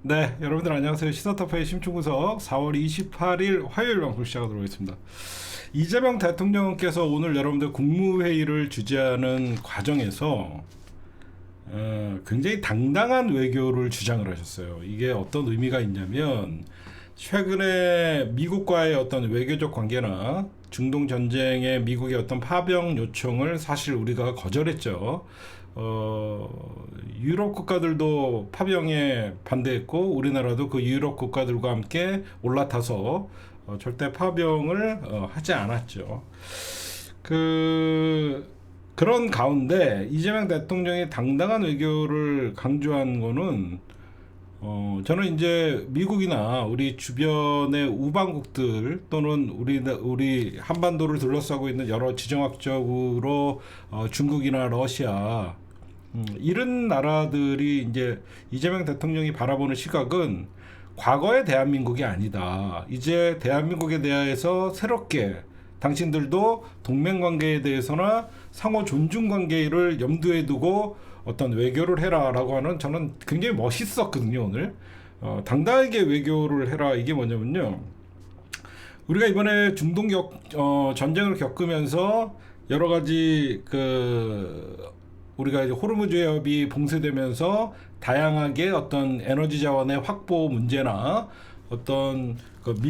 네, 여러분들 안녕하세요. 시사타파의 심층구석 4월 28일 화요일 방송 시작하도록 하겠습니다. 이재명 대통령께서 오늘 여러분들 국무회의를 주재하는 과정에서 굉장히 당당한 외교를 주장을 하셨어요. 이게 어떤 의미가 있냐면 최근에 미국과의 어떤 외교적 관계나 중동 전쟁에 미국의 어떤 파병 요청을 사실 우리가 거절했죠. 유럽 국가들도 파병에 반대했고 우리나라도 그 유럽 국가들과 함께 올라타서 절대 파병을 하지 않았죠. 그런 가운데 이재명 대통령이 당당한 외교를 강조한 거는 저는 이제 미국이나 우리 주변의 우방국들 또는 우리 한반도를 둘러싸고 있는 여러 지정학적으로 중국이나 러시아 이런 나라들이 이제 이재명 대통령이 바라보는 시각은 과거의 대한민국이 아니다. 이제 대한민국에 대해서 새롭게 당신들도 동맹 관계에 대해서나 상호 존중 관계를 염두에 두고 어떤 외교를 해라라고 하는 저는 굉장히 멋있었거든요, 오늘. 당당하게 외교를 해라. 이게 뭐냐면요. 우리가 이번에 전쟁을 겪으면서 여러 가지 우리가 이제 호르무즈 해협이 봉쇄되면서 다양하게 어떤 에너지 자원의 확보 문제나 어떤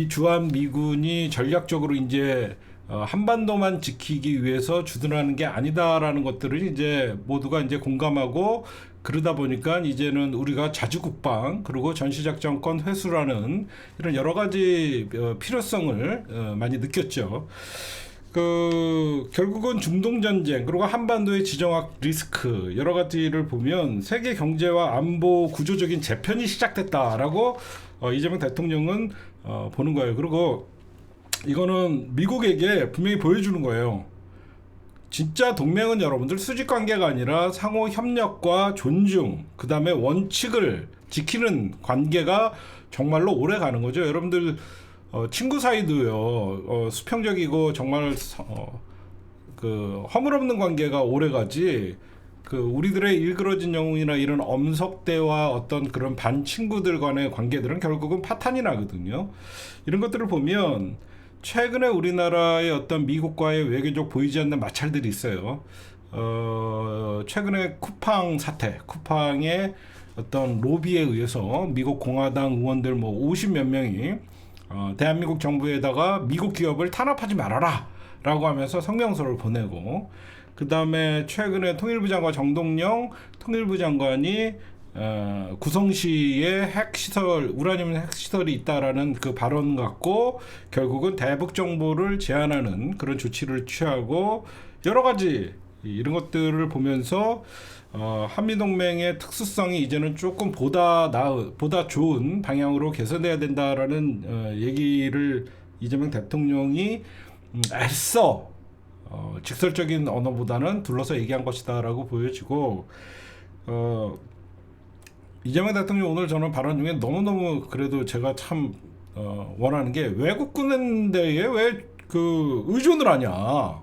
주한 미군이 전략적으로 이제 한반도만 지키기 위해서 주둔하는 게 아니다라는 것들을 이제 모두가 이제 공감하고 그러다 보니까 이제는 우리가 자주국방 그리고 전시작전권 회수라는 이런 여러 가지 필요성을 많이 느꼈죠. 결국은 중동 전쟁 그리고 한반도의 지정학 리스크 여러 가지를 보면 세계 경제와 안보 구조적인 재편이 시작됐다라고 이재명 대통령은 보는 거예요. 그리고 이거는 미국에게 분명히 보여주는 거예요. 진짜 동맹은 여러분들 수직 관계가 아니라 상호 협력과 존중, 그 다음에 원칙을 지키는 관계가 정말로 오래 가는 거죠. 여러분들 친구 사이도요. 수평적이고 정말 허물없는 관계가 오래 가지. 우리들의 일그러진 영웅이나 이런 엄석대와 어떤 그런 반 친구들 간의 관계들은 결국은 파탄이 나거든요. 이런 것들을 보면 최근에 우리나라의 어떤 미국과의 외교적 보이지 않는 마찰들이 있어요. 최근에 쿠팡의 어떤 로비에 의해서 미국 공화당 의원들 뭐 50 몇 명이 대한민국 정부에다가 미국 기업을 탄압하지 말아라 라고 하면서 성명서를 보내고 그 다음에 최근에 통일부 장관 정동영 통일부 장관이 구성시에 우라늄 핵시설이 있다라는 그 발언 갖고 결국은 대북 정보를 제한하는 그런 조치를 취하고 여러 가지 이런 것들을 보면서 한미동맹의 특수성이 이제는 조금 보다 좋은 방향으로 개선돼야 된다라는 얘기를 이재명 대통령이 애써 직설적인 언어보다는 둘러서 얘기한 것이다라고 보여지고 이재명 대통령 오늘 저는 발언 중에 너무너무 그래도 제가 참 원하는 게 외국 군대에 왜 의존을 하냐?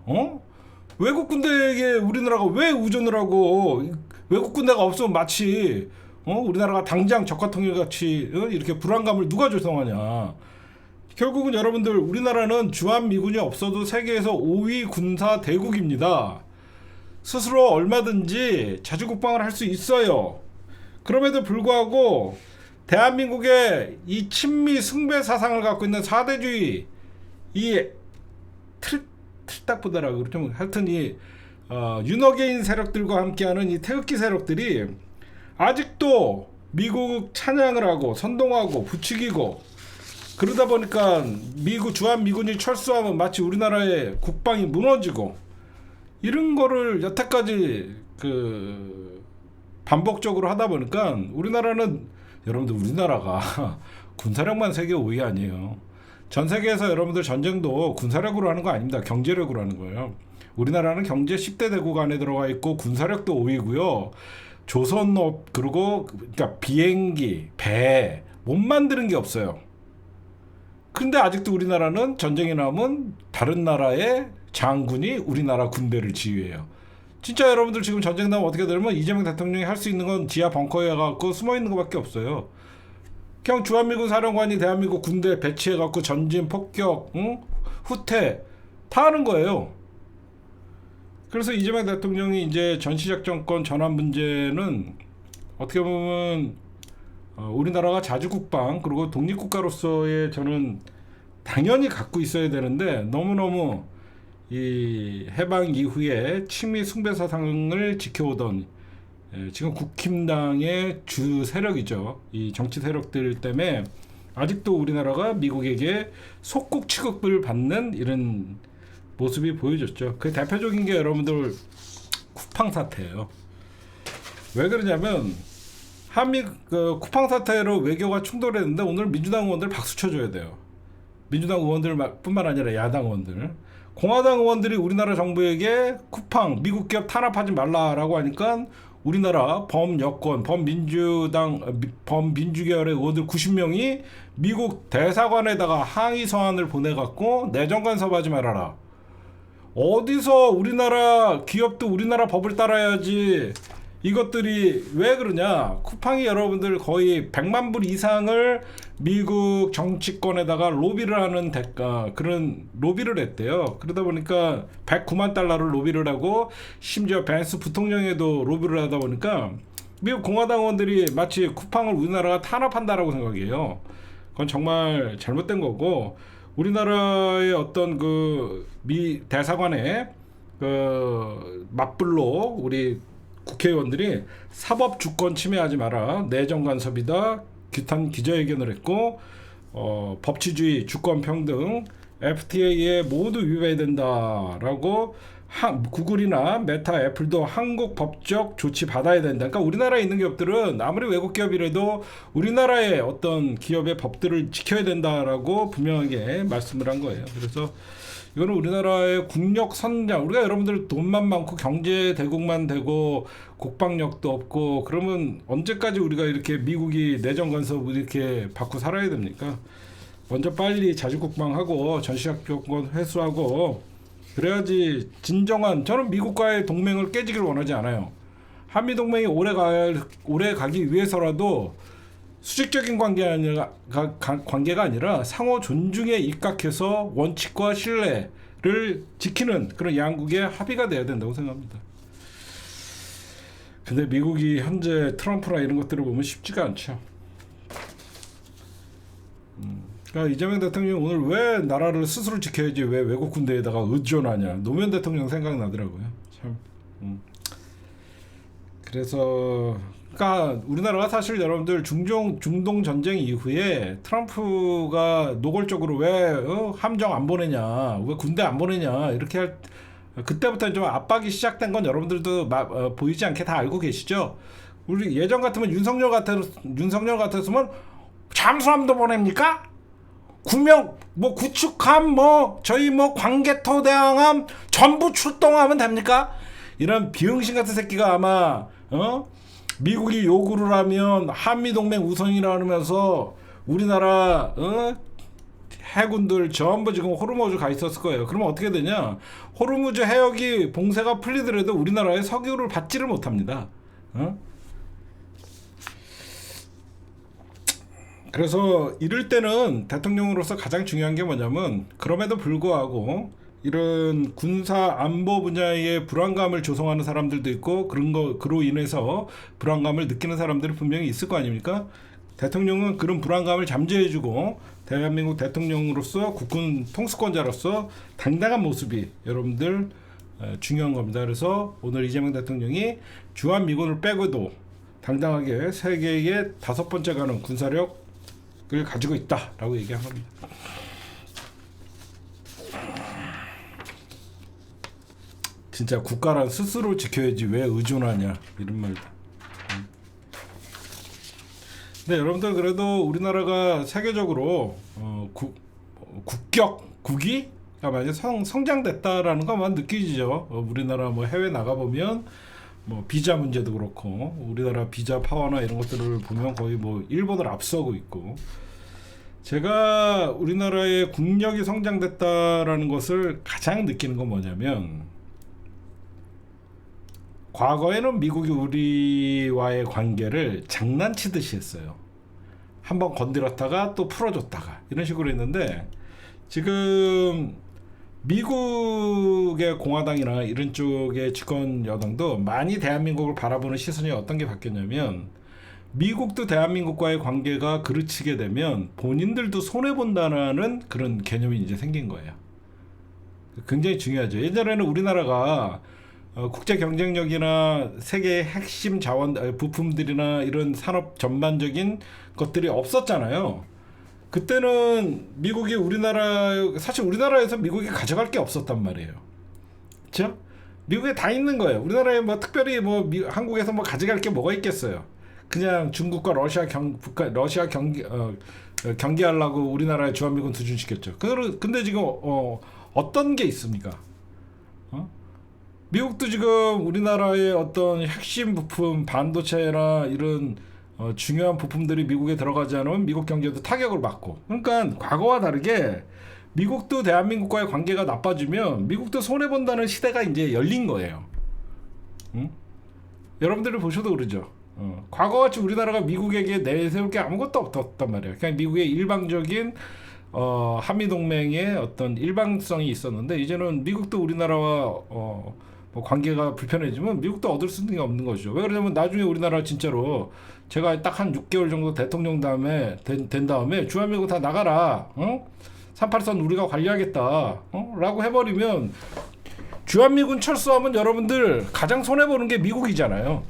외국 군대에게 우리나라가 왜 의존을 하고 외국 군대가 없으면 마치 우리나라가 당장 적화통일 같이 이렇게 불안감을 누가 조성하냐? 결국은 여러분들 우리나라는 주한미군이 없어도 세계에서 5위 군사 대국입니다. 스스로 얼마든지 자주국방을 할 수 있어요. 그럼에도 불구하고 대한민국의 이 친미 승배 사상을 갖고 있는 사대주의 이 틀딱보다라고 좀 하여튼 이 윤호개인 세력들과 함께하는 이 태극기 세력들이 아직도 미국 찬양을 하고 선동하고 부추기고 그러다 보니까 주한 미군이 철수하면 마치 우리나라의 국방이 무너지고 이런 거를 여태까지 반복적으로 하다 보니까 여러분들 우리나라가 군사력만 세계 5위 아니에요. 전 세계에서 여러분들 전쟁도 군사력으로 하는 거 아닙니다. 경제력으로 하는 거예요. 우리나라는 경제 10대 대국 안에 들어가 있고 군사력도 5위고요. 조선업 그러니까 비행기, 배 못 만드는 게 없어요. 근데 아직도 우리나라는 전쟁이 나면 다른 나라의 장군이 우리나라 군대를 지휘해요. 진짜 여러분들 지금 전쟁 나면 어떻게 되면 이재명 대통령이 할 수 있는 건 지하 벙커에 가서 숨어 있는 것밖에 없어요. 그냥 주한미군 사령관이 대한민국 군대 배치해갖고 전진, 폭격, 응? 후퇴 다 하는 거예요. 그래서 이재명 대통령이 이제 전시작전권 전환 문제는 어떻게 보면 우리나라가 자주국방 그리고 독립국가로서의 저는 당연히 갖고 있어야 되는데 너무너무 이 해방 이후에 친미 숭배 사상을 지켜오던 지금 국힘당의 주 세력이죠. 이 정치 세력들 때문에 아직도 우리나라가 미국에게 속국 취급을 받는 이런 모습이 보여졌죠. 그 대표적인 게 여러분들 쿠팡 사태예요. 왜 그러냐면 한미 그 쿠팡 사태로 외교가 충돌했는데 오늘 민주당 의원들 박수 쳐줘야 돼요. 민주당 의원들뿐만 아니라 야당 의원들, 공화당 의원들이 우리나라 정부에게 쿠팡 미국 기업 탄압하지 말라라고 하니까 우리나라 범여권 범민주계열의 의원들 90명이 미국 대사관에다가 항의 서한을 보내갖고 내정 간섭하지 말아라. 어디서 우리나라 기업도 우리나라 법을 따라야지. 이것들이 왜 그러냐? 쿠팡이 여러분들 거의 100만 불 이상을 미국 정치권에다가 로비를 하는 대가 그런 로비를 했대요. 그러다 보니까 109만 달러를 로비를 하고 심지어 벤스 부통령에도 로비를 하다 보니까 미국 공화당 의원들이 마치 쿠팡을 우리나라가 탄압한다라고 생각해요. 그건 정말 잘못된 거고 우리나라의 어떤 그 미 대사관에 그 맞불로 우리 국회의원들이 사법 주권 침해하지 마라. 내정 간섭이다. 규탄 기자회견을 했고 법치주의, 주권 평등, FTA에 모두 위배해야 된다라고 구글이나 메타, 애플도 한국 법적 조치 받아야 된다. 그러니까 우리나라에 있는 기업들은 아무리 외국 기업이라도 우리나라의 어떤 기업의 법들을 지켜야 된다라고 분명하게 말씀을 한 거예요. 그래서 이거는 우리나라의 국력 선장, 우리가 여러분들 돈만 많고 경제 대국만 되고 국방력도 없고 그러면 언제까지 우리가 이렇게 미국이 내정 간섭 이렇게 받고 살아야 됩니까? 먼저 빨리 자주국방하고 전시작전권 회수하고 그래야지 진정한, 저는 미국과의 동맹을 깨지길 원하지 않아요. 한미 동맹이 오래 가기 위해서라도 수직적인 관계가 아니라 상호 존중에 입각해서 원칙과 신뢰를 지키는 그런 양국의 합의가 돼야 된다고 생각합니다. 근데 미국이 현재 트럼프나 이런 것들을 보면 쉽지가 않죠. 그러니까 이재명 대통령이 오늘 왜 나라를 스스로 지켜야지 왜 외국 군대에다가 의존하냐, 노무현 대통령 생각나더라고요. 참. 그래서 그러니까 우리나라가 사실 여러분들 중동 전쟁 이후에 트럼프가 노골적으로 왜 함정 안 보내냐, 왜 군대 안 보내냐 이렇게 할 그때부터 좀 압박이 시작된 건 여러분들도 보이지 않게 다 알고 계시죠. 우리 예전 같으면 윤석열 같았으면 잠수함도 보냅니까? 구명 구축함 저희 광개토 대항함 전부 출동하면 됩니까? 이런 비응신 같은 새끼가 아마 미국이 요구를 하면 한미동맹 우선이라면서 우리나라 해군들 전부 지금 호르무즈 가 있었을 거예요. 그러면 어떻게 되냐? 호르무즈 해역이 봉쇄가 풀리더라도 우리나라에 석유를 받지를 못합니다. 그래서 이럴 때는 대통령으로서 가장 중요한 게 뭐냐면, 그럼에도 불구하고 이런 군사 안보 분야의 불안감을 조성하는 사람들도 있고 그로 인해서 불안감을 느끼는 사람들이 분명히 있을 거 아닙니까? 대통령은 그런 불안감을 잠재해주고 대한민국 대통령으로서 국군 통수권자로서 당당한 모습이 여러분들 중요한 겁니다. 그래서 오늘 이재명 대통령이 주한미군을 빼고도 당당하게 세계의 5번째 가는 군사력을 가지고 있다라고 얘기한 겁니다. 진짜 국가란 스스로 지켜야지 왜 의존하냐 이런 말도. 근데 여러분들 그래도 우리나라가 세계적으로 국기가 많이 성장됐다라는 것만 느끼죠. 우리나라 해외 나가 보면 비자 문제도 그렇고 우리나라 비자 파워나 이런 것들을 보면 거의 일본을 앞서고 있고, 제가 우리나라의 국력이 성장됐다라는 것을 가장 느끼는 건 뭐냐면, 과거에는 미국이 우리와의 관계를 장난치듯이 했어요. 한번 건드렸다가 또 풀어줬다가 이런 식으로 했는데, 지금 미국의 공화당이나 이런 쪽의 집권 여당도 많이 대한민국을 바라보는 시선이 어떤 게 바뀌었냐면, 미국도 대한민국과의 관계가 그르치게 되면 본인들도 손해본다는 그런 개념이 이제 생긴 거예요. 굉장히 중요하죠. 예전에는 우리나라가 국제 경쟁력이나 세계의 핵심 자원 부품들이나 이런 산업 전반적인 것들이 없었잖아요. 그때는 미국이 사실 우리나라에서 미국이 가져갈 게 없었단 말이에요. 그렇죠? 미국에 다 있는 거예요. 우리나라에 뭐 특별히 뭐 한국에서 뭐 가져갈 게 뭐가 있겠어요. 그냥 중국과 러시아 경기하려고 우리나라에 주한미군 투입시켰죠. 근데 지금 어떤 게 있습니까? 미국도 지금 우리나라의 어떤 핵심 부품, 반도체나 이런 중요한 부품들이 미국에 들어가지 않으면 미국 경제도 타격을 받고. 그러니까 과거와 다르게 미국도 대한민국과의 관계가 나빠지면 미국도 손해본다는 시대가 이제 열린 거예요. 응? 여러분들이 보셔도 그러죠. 과거같이 우리나라가 미국에게 내세울 게 아무것도 없었단 말이에요. 그냥 미국의 일방적인 한미동맹의 어떤 일방성이 있었는데, 이제는 미국도 우리나라와 뭐 관계가 불편해지면 미국도 얻을 수 있는 게 없는 거죠. 왜 그러냐면 나중에 우리나라 진짜로 제가 딱 한 6개월 정도 대통령 된 다음에 주한미군 다 나가라, 38선 우리가 관리하겠다, 라고 해버리면 주한미군 철수하면 여러분들 가장 손해보는 게 미국이잖아요.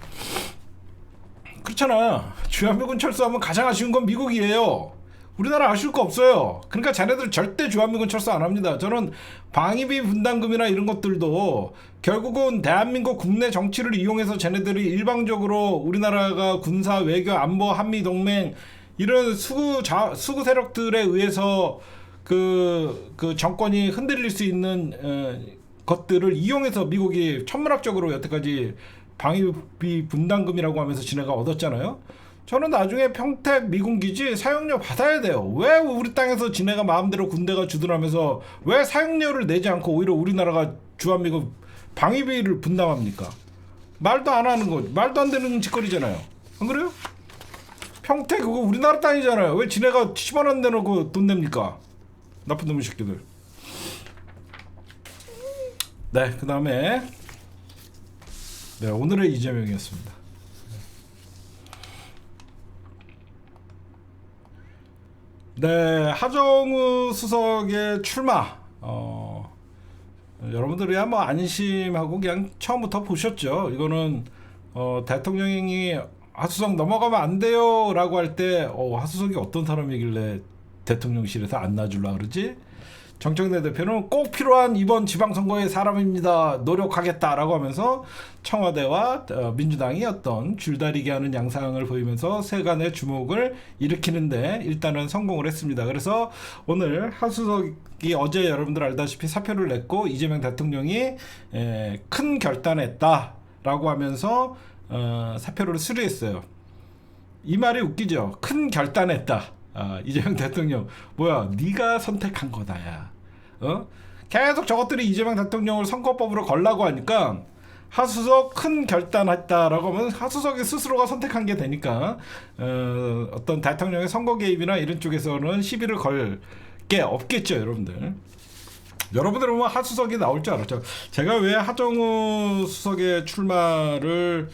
그렇잖아. 주한미군 철수하면 가장 아쉬운 건 미국이에요. 우리나라 아쉬울 거 없어요. 그러니까 자네들 절대 주한미군 철수 안 합니다. 저는 방위비 분담금이나 이런 것들도 결국은 대한민국 국내 정치를 이용해서 쟤네들이 일방적으로 우리나라가 군사, 외교, 안보, 한미동맹 이런 수구 세력들에 의해서 그 정권이 흔들릴 수 있는 것들을 이용해서 미국이 천문학적으로 여태까지 방위비 분담금이라고 하면서 지네가 얻었잖아요. 저는 나중에 평택 미군기지 사용료 받아야 돼요. 왜 우리 땅에서 지네가 마음대로 군대가 주둔하면서 왜 사용료를 내지 않고 오히려 우리나라가 주한미군 방위비를 분담합니까? 말도 안 되는 짓거리잖아요. 안 그래요? 평택 그거 우리나라 땅이잖아요. 왜 지네가 10원 안 내놓고 돈 냅니까? 나쁜 놈의 새끼들. 네, 그 다음에 오늘의 이재명이었습니다. 네, 하정우 수석의 출마. 여러분들이야 뭐 안심하고 그냥 처음부터 보셨죠. 이거는 대통령이 하수석 넘어가면 안 돼요라고 할 때 하수석이 어떤 사람이길래 대통령실에서 안 놔주려 그러지? 정청래 대표는 꼭 필요한 이번 지방선거의 사람입니다. 노력하겠다라고 하면서 청와대와 민주당이 어떤 줄다리기 하는 양상을 보이면서 세간의 주목을 일으키는데 일단은 성공을 했습니다. 그래서 오늘 하수석이 어제 여러분들 알다시피 사표를 냈고 이재명 대통령이 큰 결단했다라고 하면서 사표를 수리했어요. 이 말이 웃기죠. 큰 결단했다. 이재명 대통령 뭐야 네가 선택한 거다 야. 계속 저것들이 이재명 대통령을 선거법으로 걸라고 하니까 하수석 큰 결단했다라고 하면 하수석이 스스로가 선택한 게 되니까 어떤 대통령의 선거 개입이나 이런 쪽에서는 시비를 걸 게 없겠죠. 여러분들은 뭐 하수석이 나올 줄 알았죠. 제가 왜 하정우 수석의 출마를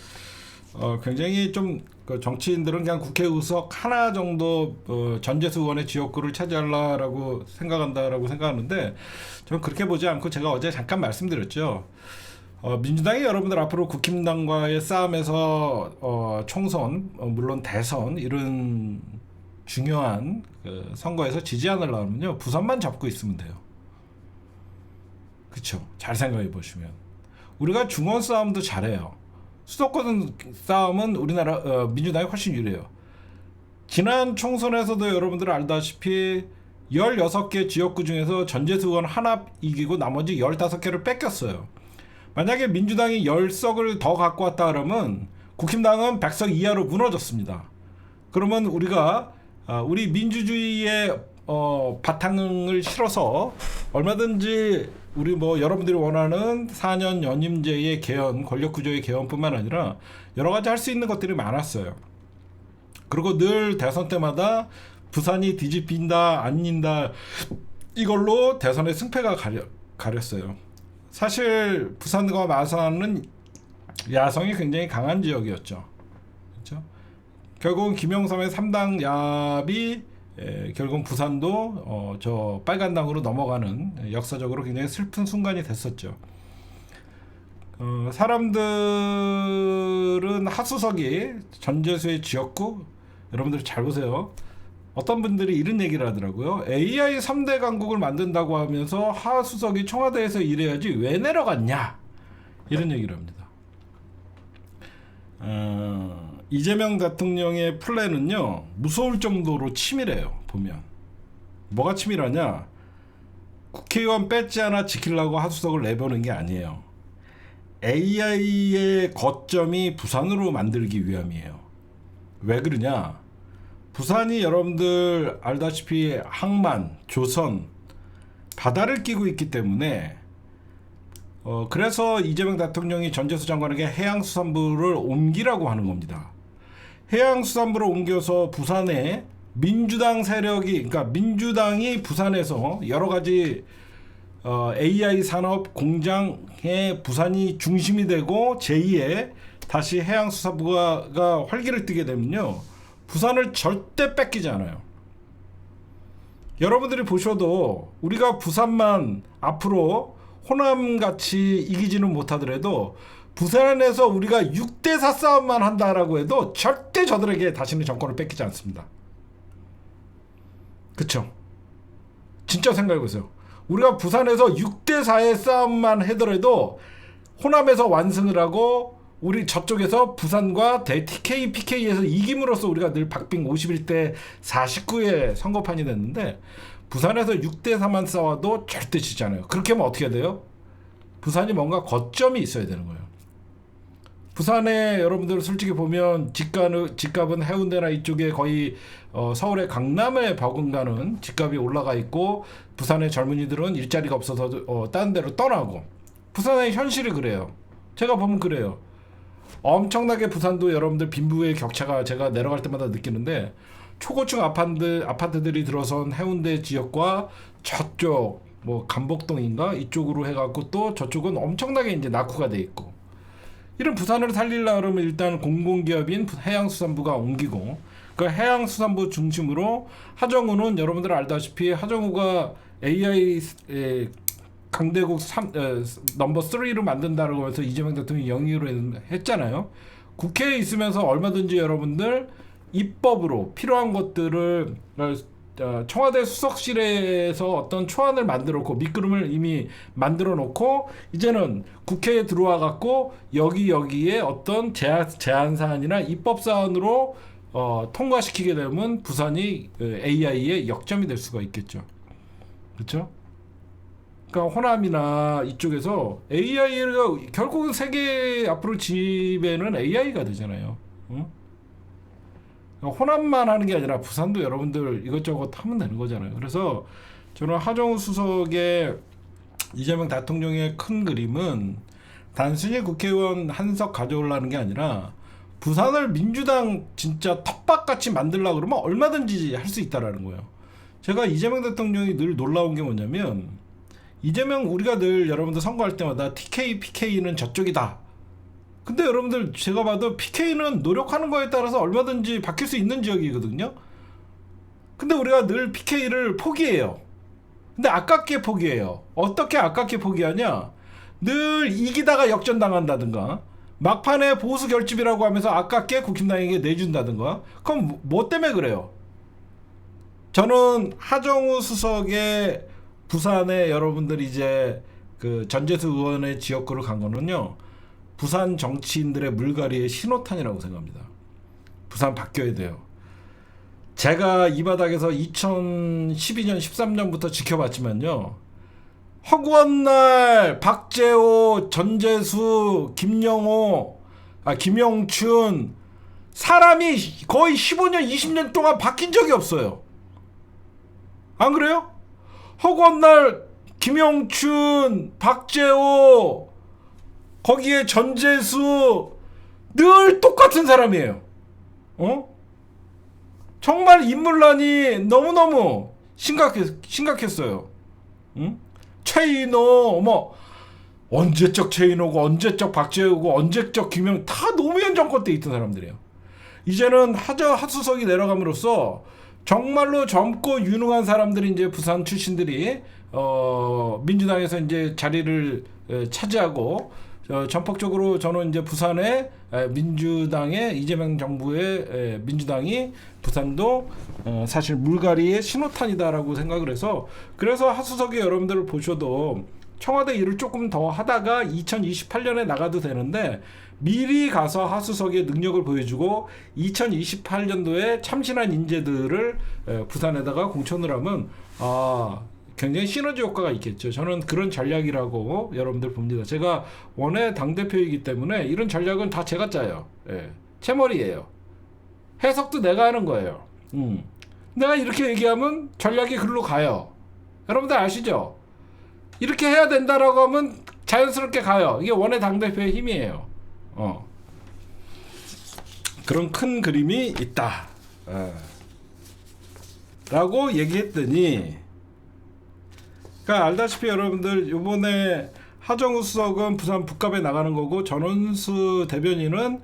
굉장히 좀 정치인들은 그냥 국회의석 하나 정도 전재수 의원의 지역구를 차지하려고 생각하는데 저는 그렇게 보지 않고 제가 어제 잠깐 말씀드렸죠. 민주당이 여러분들 앞으로 국힘당과의 싸움에서 총선 물론 대선 이런 중요한 선거에서 지지하려고 하면요 부산만 잡고 있으면 돼요. 그쵸? 잘 생각해 보시면 우리가 중원 싸움도 잘해요. 수도권 싸움은 우리나라 민주당이 훨씬 유리해요. 지난 총선에서도 여러분들 알다시피 16개 지역구 중에서 전재수 의원 하나 이기고 나머지 15개를 뺏겼어요. 만약에 민주당이 10석을 더 갖고 왔다 그러면 국힘당은 100석 이하로 무너졌습니다. 그러면 우리가 우리 민주주의의 바탕을 실어서 얼마든지 우리 뭐 여러분들이 원하는 4년 연임제의 개헌, 권력구조의 개헌뿐만 아니라 여러 가지 할 수 있는 것들이 많았어요. 그리고 늘 대선 때마다 부산이 뒤집힌다 아닌다 이걸로 대선의 승패가 가렸어요. 사실 부산과 마산은 야성이 굉장히 강한 지역이었죠. 그렇죠? 결국은 김영삼의 3당 야합이 결국 부산도 저 빨간당으로 넘어가는 역사적으로 굉장히 슬픈 순간이 됐었죠. 사람들은 하수석이 전재수의 지역구, 여러분들 잘 보세요. 어떤 분들이 이런 얘기를 하더라고요. AI 3대 강국을 만든다고 하면서 하수석이 청와대에서 일해야지 왜 내려갔냐, 이런 얘기를 합니다. 이재명 대통령의 플랜은요, 무서울 정도로 치밀해요. 보면 뭐가 치밀하냐, 국회의원 배지 하나 지키려고 하수석을 내보는 게 아니에요. AI의 거점이 부산으로 만들기 위함이에요. 왜 그러냐, 부산이 여러분들 알다시피 항만, 조선, 바다를 끼고 있기 때문에 그래서 이재명 대통령이 전재수 장관에게 해양수산부를 옮기라고 하는 겁니다. 해양수산부를 옮겨서 부산에 민주당 세력이, 그러니까 민주당이 부산에서 여러 가지 AI 산업 공장의 부산이 중심이 되고 제2의 다시 해양수산부가 활기를 띠게 되면요, 부산을 절대 뺏기지 않아요. 여러분들이 보셔도 우리가 부산만 앞으로 호남같이 이기지는 못하더라도 부산에서 우리가 6대4 싸움만 한다라고 해도 절대 저들에게 다시는 정권을 뺏기지 않습니다. 그쵸? 진짜 생각해보세요. 우리가 부산에서 6대4의 싸움만 하더라도 호남에서 완승을 하고 우리 저쪽에서 부산과 TK, PK에서 이김으로써 우리가 늘 박빙 51대 49의 선거판이 됐는데, 부산에서 6대4만 싸워도 절대 지지 않아요. 그렇게 하면 어떻게 돼요? 부산이 뭔가 거점이 있어야 되는 거예요. 부산에 여러분들 솔직히 보면 집값은 해운대나 이쪽에 거의 서울의 강남에 버금가는 집값이 올라가 있고, 부산의 젊은이들은 일자리가 없어서 다른 데로 떠나고, 부산의 현실이 그래요. 제가 보면 그래요. 엄청나게 부산도 여러분들 빈부의 격차가 제가 내려갈 때마다 느끼는데, 초고층 아파트들이 들어선 해운대 지역과 저쪽 뭐 감복동인가 이쪽으로 해갖고 또 저쪽은 엄청나게 이제 낙후가 돼 있고, 이런 부산을 살리려고 그러면 일단 공공기업인 해양수산부가 옮기고, 그 해양수산부 중심으로 하정우는 여러분들 알다시피 하정우가 AI 강대국 넘버 3로 만든다라고 해서 이재명 대통령이 영위로 했잖아요. 국회에 있으면서 얼마든지 여러분들 입법으로 필요한 것들을 청와대 수석실에서 어떤 초안을 만들어 놓고 밑그림을 이미 만들어 놓고, 이제는 국회에 들어와 갖고 여기에 어떤 제안 사안이나 입법 사안으로 통과시키게 되면 부산이 AI의 역점이 될 수가 있겠죠. 그렇죠? 그러니까 호남이나 이쪽에서 AI가 결국은 세계 앞으로 지배는 AI가 되잖아요. 응? 호남만 하는 게 아니라 부산도 여러분들 이것저것 하면 되는 거잖아요. 그래서 저는 하정우 수석의 이재명 대통령의 큰 그림은 단순히 국회의원 한석 가져오려는 게 아니라 부산을 민주당 진짜 텃밭같이 만들려고 그러면 얼마든지 할 수 있다라는 거예요. 제가 이재명 대통령이 늘 놀라운 게 뭐냐면, 이재명 우리가 늘 여러분들 선거할 때마다 TK, PK는 저쪽이다. 근데 여러분들 제가 봐도 PK는 노력하는 거에 따라서 얼마든지 바뀔 수 있는 지역이거든요. 근데 우리가 늘 PK를 포기해요. 근데 아깝게 포기해요. 어떻게 아깝게 포기하냐? 늘 이기다가 역전당한다든가, 막판에 보수 결집이라고 하면서 아깝게 국힘당에게 내준다든가. 그럼 뭐 때문에 그래요? 저는 하정우 수석의 부산에 여러분들이 이제 그 전재수 의원의 지역구를 간 거는요, 부산 정치인들의 물갈이의 신호탄이라고 생각합니다. 부산 바뀌어야 돼요. 제가 이 바닥에서 2012년 13년부터 지켜봤지만요, 허구한 날 박재호, 전재수, 김영춘 사람이 거의 15년 20년 동안 바뀐 적이 없어요. 안 그래요? 허구한 날 김영춘, 박재호, 거기에 전재수 늘 똑같은 사람이에요. 정말 인물난이 너무너무 심각했어요. 응? 최인호 뭐 언제적 최인호고 언제적 박재우고 언제적 김영 다 노무현 정권 때 있던 사람들이에요. 이제는 하수석이 내려감으로써 정말로 젊고 유능한 사람들이 이제 부산 출신들이 민주당에서 이제 자리를 차지하고 전폭적으로 저는 이제 부산의 민주당의 이재명 정부의 민주당이 부산도 사실 물갈이의 신호탄이다라고 생각을 해서 그래서 하수석에 여러분들 보셔도 청와대 일을 조금 더 하다가 2028년에 나가도 되는데 미리 가서 하수석의 능력을 보여주고 2028년도에 참신한 인재들을 부산에다가 공천을 하면 굉장히 시너지 효과가 있겠죠. 저는 그런 전략이라고 여러분들 봅니다. 제가 원외 당대표이기 때문에 이런 전략은 다 제가 짜요. 예. 제 머리예요. 해석도 내가 하는 거예요. 내가 이렇게 얘기하면 전략이 글로 가요. 여러분들 아시죠? 이렇게 해야 된다라고 하면 자연스럽게 가요. 이게 원외 당대표의 힘이에요. 그런 큰 그림이 있다. 라고 얘기했더니 그러니까 알다시피 여러분들 요번에 하정우 수석은 부산 북갑에 나가는 거고 전원수 대변인은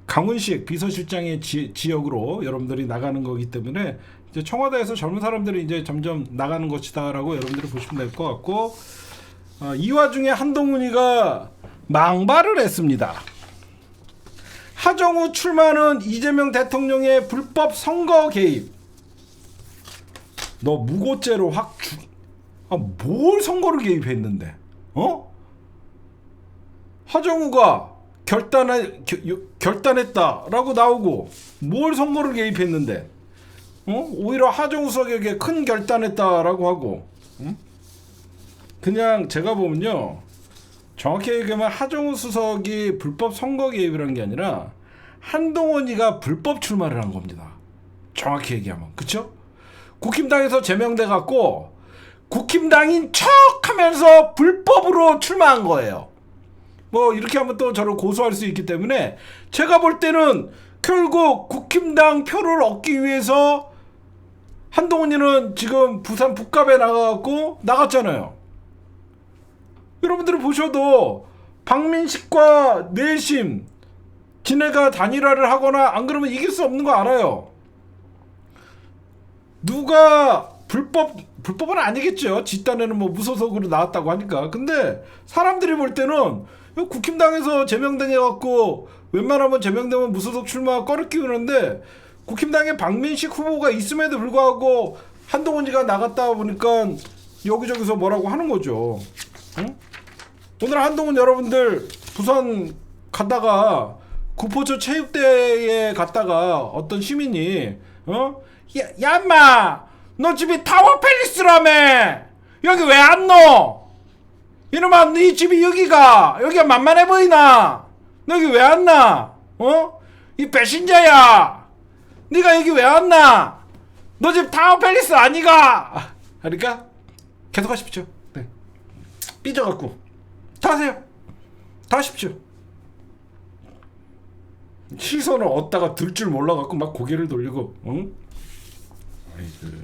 강훈식 비서실장의 지역으로 여러분들이 나가는 거기 때문에 이제 청와대에서 젊은 사람들이 이제 점점 나가는 것이다라고 여러분들이 보시면 될 것 같고 이 와중에 한동훈이가 망발을 했습니다. 하정우 출마는 이재명 대통령의 불법 선거 개입. 너 무고죄로 뭘 선거를 개입했는데? 하정우가 결단했다라고 나오고 뭘 선거를 개입했는데? 오히려 하정우 수석에게 큰 결단했다라고 하고. 그냥 제가 보면요. 정확히 얘기하면 하정우 수석이 불법 선거 개입이라는 게 아니라 한동훈이가 불법 출마를 한 겁니다. 정확히 얘기하면. 그쵸? 국힘당에서 제명돼 갖고 국힘당인 척 하면서 불법으로 출마한 거예요. 뭐 이렇게 하면 또 저를 고소할 수 있기 때문에 제가 볼 때는 결국 국힘당 표를 얻기 위해서 한동훈이는 지금 부산 북갑에 나가갖고 나갔잖아요. 여러분들이 보셔도 박민식과 내심 지네가 단일화를 하거나 안 그러면 이길 수 없는 거 알아요. 누가 불법은 아니겠죠. 집단에는 뭐 무소속으로 나왔다고 하니까. 근데 사람들이 볼 때는 국힘당에서 제명당해갖고 웬만하면 제명되면 무소속 출마 꺼를 끼우는데 국힘당에 박민식 후보가 있음에도 불구하고 한동훈이가 나갔다 보니까 여기저기서 뭐라고 하는 거죠. 응? 오늘 한동훈 여러분들 부산 갔다가 구포초 체육대회에 갔다가 어떤 시민이 야 인마 너 집이 타워 팰리스라며 여기 왜 안 넣어? 이놈아 네 집이 여기가 만만해 보이나? 너 여기 왜 안 나? 이 배신자야. 네가 여기 왜 안 나? 너 집 타워 팰리스 아니가? 그러니까 계속 하십시오. 네. 삐져갖고 다 하세요. 다 하십시오. 시선을 얻다가 들 줄 몰라갖고 막 고개를 돌리고 아이고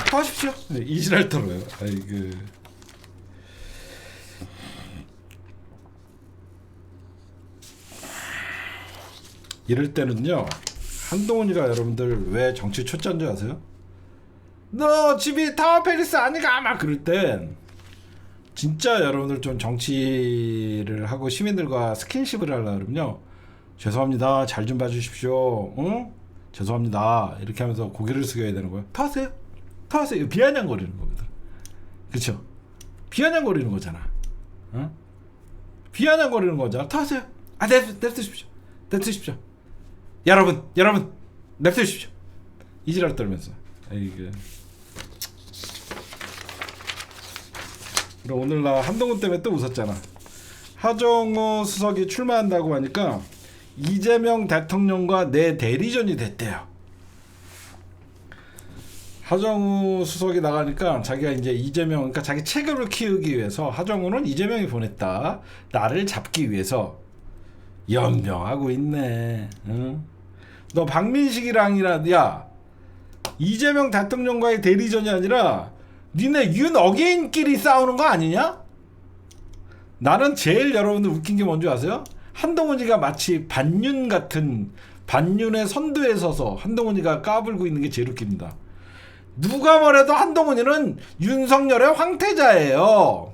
다 하십시오. 네, 이지랄 떨어요. 아이고 이럴 때는요 한동훈이가 여러분들 왜 정치 초짜인 줄 아세요? 너 집이 타워 팰리스 아니가? 막 그럴 땐 진짜 여러분들 좀 정치를 하고 시민들과 스킨십을 하려고 그러면요 죄송합니다 잘 좀 봐주십시오 죄송합니다 이렇게 하면서 고개를 숙여야 되는 거예요. 다 하세요. 다 하세요. 비아냥거리는 거거든. 그쵸? 비아냥거리는 거잖아. 비아냥거리는 거잖아. 다 하세요. 냅두십시오. 냅두십시오. 여러분 냅두십시오. 이지랄 떨면서. 아이고. 오늘 나 한동훈 때문에 또 웃었잖아. 하정우 수석이 출마한다고 하니까 이재명 대통령과 내 대리전이 됐대요. 하정우 수석이 나가니까 자기가 이제 이재명 그러니까 자기 체급을 키우기 위해서 하정우는 이재명이 보냈다. 나를 잡기 위해서 연명하고 있네. 응? 너 박민식이랑이라 야 이재명 대통령과의 대리전이 아니라 니네 윤어게인끼리 싸우는 거 아니냐? 나는 제일 여러분들 웃긴 게 뭔지 아세요? 한동훈이가 마치 반윤 같은 반윤의 선두에 서서 한동훈이가 까불고 있는 게 제일 웃깁니다. 누가 뭐래도 한동훈이는 윤석열의 황태자예요.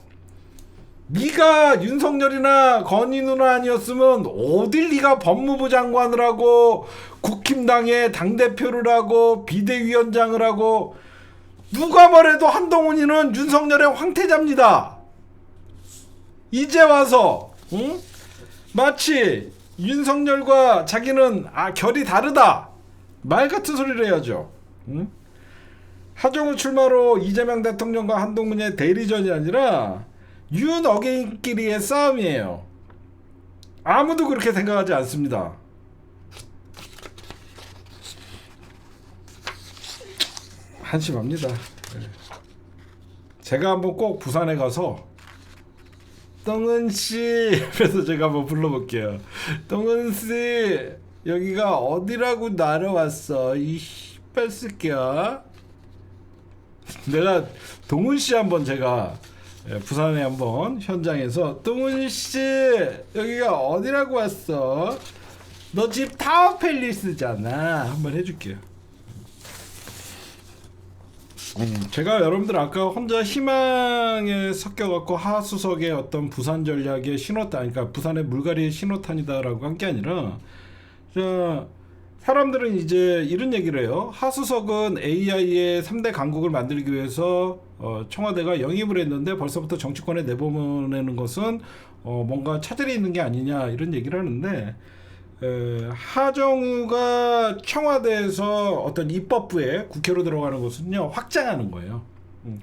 네가 윤석열이나 건희 누나 아니었으면 어딜 네가 법무부 장관을 하고 국힘당의 당대표를 하고 비대위원장을 하고 누가 뭐래도 한동훈이는 윤석열의 황태자입니다. 이제 와서 응? 마치 윤석열과 자기는 결이 다르다 말 같은 소리를 해야죠. 응? 하정우 출마로 이재명 대통령과 한동훈의 대리전이 아니라 윤어게인끼리의 싸움이에요. 아무도 그렇게 생각하지 않습니다. 한심합니다. 제가 한번 꼭 부산에 가서 똥은씨 그래서 제가 한번 불러볼게요. 똥은씨 여기가 어디라고 날아왔어 이 씨발 새끼야. 내가 동훈씨 한번 제가 부산에 한번 현장에서 동훈씨 여기가 어디라고 왔어 너 집 타워팰리스잖아 한번 해줄게요. 제가 여러분들 아까 혼자 희망에 섞여갖고 하수석의 어떤 부산 전략의 신호탄, 그러니까 부산의 물갈이의 신호탄이다라고 한 게 아니라, 사람들은 이제 이런 얘기를 해요. 하수석은 AI의 3대 강국을 만들기 위해서 청와대가 영입을 했는데 벌써부터 정치권에 내보내는 것은 뭔가 차질이 있는 게 아니냐 이런 얘기를 하는데, 하정우가 청와대에서 어떤 입법부에 국회로 들어가는 것은요 확장하는 거예요.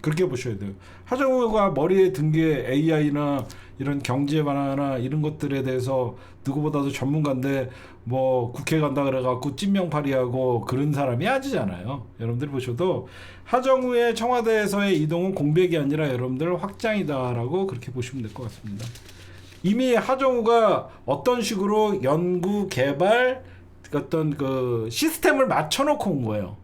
그렇게 보셔야 돼요. 하정우가 머리에 든 게 AI나 이런 경제 완화나 이런 것들에 대해서 누구보다도 전문가인데 뭐 국회 간다 그래갖고 찐명파리하고 그런 사람이 아니잖아요. 여러분들 보셔도 하정우의 청와대에서의 이동은 공백이 아니라 여러분들 확장이다라고 그렇게 보시면 될 것 같습니다. 이미 하정우가 어떤 식으로 연구 개발 어떤 그 시스템을 맞춰놓고 온 거예요.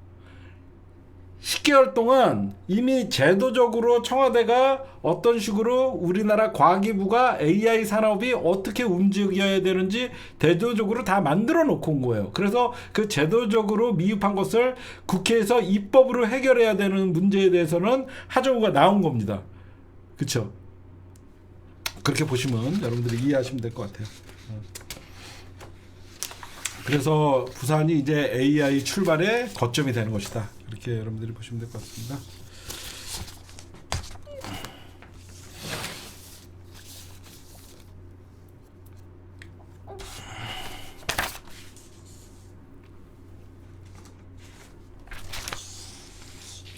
10개월 동안 이미 제도적으로 청와대가 어떤 식으로 우리나라 과기부가 AI 산업이 어떻게 움직여야 되는지 제도적으로 다 만들어 놓고 온 거예요. 그래서 그 제도적으로 미흡한 것을 국회에서 입법으로 해결해야 되는 문제에 대해서는 하정우가 나온 겁니다. 그쵸? 그렇게 보시면 여러분들이 이해하시면 될 것 같아요. 그래서 부산이 이제 AI 출발의 거점이 되는 것이다. 이렇게 여러분들이 보시면 될 것 같습니다.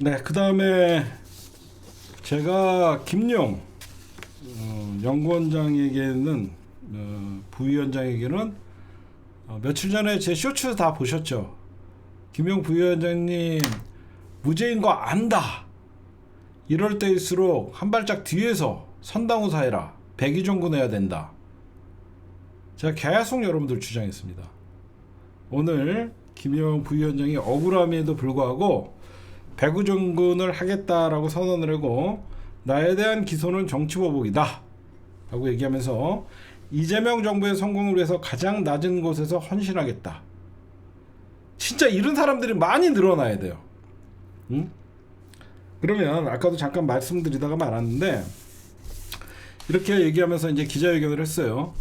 네, 그 다음에 제가 김용 연구원장에게는 부위원장에게는 며칠 전에 제 쇼츠 다 보셨죠? 김용 부위원장님 무죄인 거 안다. 이럴 때일수록 한 발짝 뒤에서 선당우사 해라. 백의종군 해야 된다. 제가 계속 여러분들 주장했습니다. 오늘 김용 부위원장이 억울함에도 불구하고 백의종군을 하겠다라고 선언을 하고 나에 대한 기소는 정치보복이다 라고 얘기하면서 이재명 정부의 성공을 위해서 가장 낮은 곳에서 헌신하겠다. 진짜 이런 사람들이 많이 늘어나야 돼요. 응? 그러면 아까도 잠깐 말씀드리다가 말았는데 이렇게 얘기하면서 이제 기자회견을 했어요.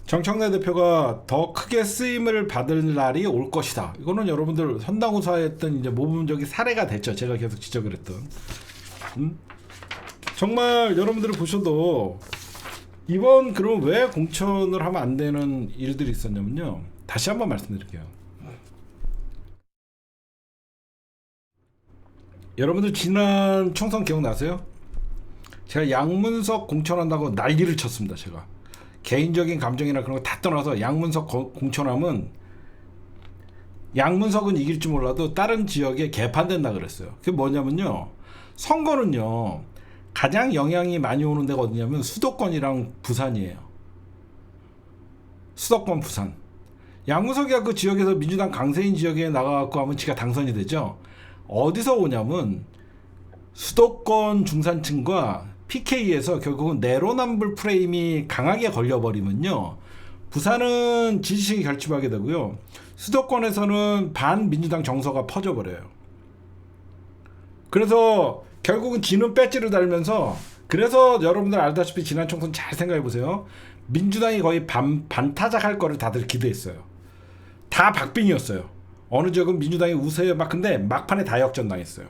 정청래 대표가 더 크게 쓰임을 받을 날이 올 것이다. 이거는 여러분들 선당우사했던 이제 모범적인 사례가 됐죠. 제가 계속 지적을 했던. 정말 여러분들이 보셔도 이번 그럼 왜 공천을 하면 안 되는 일들이 있었냐면요. 다시 한번 말씀드릴게요. 여러분들 지난 총선 기억나세요? 제가 양문석 공천한다고 난리를 쳤습니다. 제가 개인적인 감정이나 그런 거 다 떠나서 양문석 공천하면 양문석은 이길지 몰라도 다른 지역에 개판된다 그랬어요. 그게 뭐냐면요. 선거는요. 가장 영향이 많이 오는 데가 어디냐면 수도권이랑 부산이에요. 수도권 부산. 양우석이가 그 지역에서 민주당 강세인 지역에 나가갖고 하면 지가 당선이 되죠. 어디서 오냐면 수도권 중산층과 PK에서 결국은 내로남불 프레임이 강하게 걸려버리면요, 부산은 지지층이 결집하게 되고요, 수도권에서는 반민주당 정서가 퍼져버려요. 그래서 결국은 지는 배지를 달면서, 그래서 여러분들 알다시피 지난 총선 잘 생각해보세요. 민주당이 거의 반타작할 거를 다들 기대했어요. 다 박빙이었어요. 어느 지역은 민주당이 우세요 막, 근데 막판에 다 역전당했어요.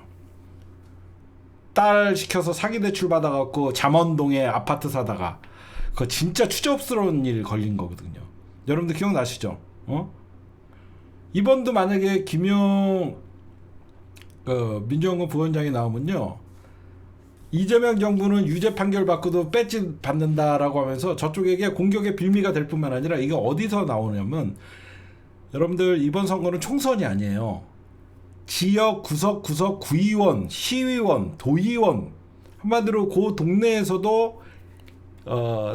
딸 시켜서 사기 대출 받아갖고 잠원동에 아파트 사다가 그거 진짜 추접스러운 일 걸린 거거든요. 여러분들 기억나시죠? 이번도 만약에 김용 민주연금 부원장이 나오면요, 이재명 정부는 유죄 판결 받고도 배지 받는다라고 하면서 저쪽에게 공격의 빌미가 될 뿐만 아니라, 이게 어디서 나오냐면, 여러분들 이번 선거는 총선이 아니에요. 지역 구석 구의원, 시의원, 도의원, 한마디로 그 동네에서도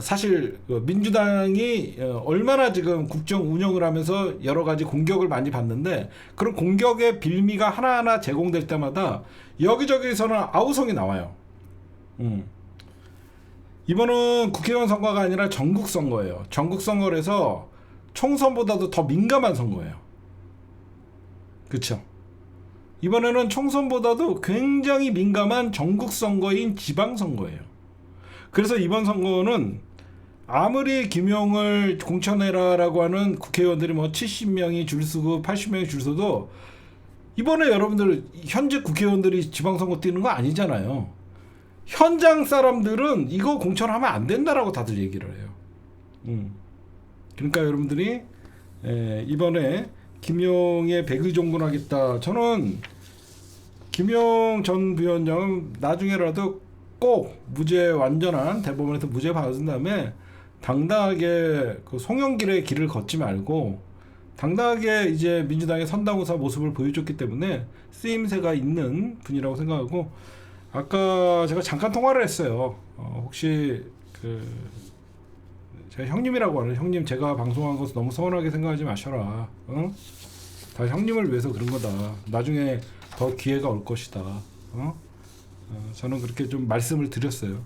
사실 민주당이 얼마나 지금 국정 운영을 하면서 여러 가지 공격을 많이 받는데, 그런 공격의 빌미가 하나하나 제공될 때마다 여기저기서는 아우성이 나와요. 이번은 국회의원 선거가 아니라 전국 선거예요. 전국 선거라서 총선보다도 더 민감한 선거예요. 그쵸? 이번에는 총선보다도 굉장히 민감한 전국 선거인 지방 선거예요. 그래서 이번 선거는 아무리 김용을 공천해라라고 하는 국회의원들이 뭐 70명이 줄 서고 80명이 줄 서도, 이번에 여러분들 현직 국회의원들이 지방선거 뛰는 거 아니잖아요. 현장 사람들은 이거 공천하면 안 된다라고 다들 얘기를 해요. 그러니까 여러분들이 이번에 김용의 백의종군하겠다. 저는 김용 전 부위원장은 나중에라도 꼭 무죄, 완전한 대법원에서 무죄 받은 다음에 당당하게 그 송영길의 길을 걷지 말고 당당하게 이제 민주당의 선당후사 모습을 보여줬기 때문에 쓰임새가 있는 분이라고 생각하고, 아까 제가 잠깐 통화를 했어요. 혹시 제가 형님이라고 하는, 형님 제가 방송한 것을 너무 서운하게 생각하지 마셔라. 다 형님을 위해서 그런 거다. 나중에 더 기회가 올 것이다. 저는 그렇게 좀 말씀을 드렸어요.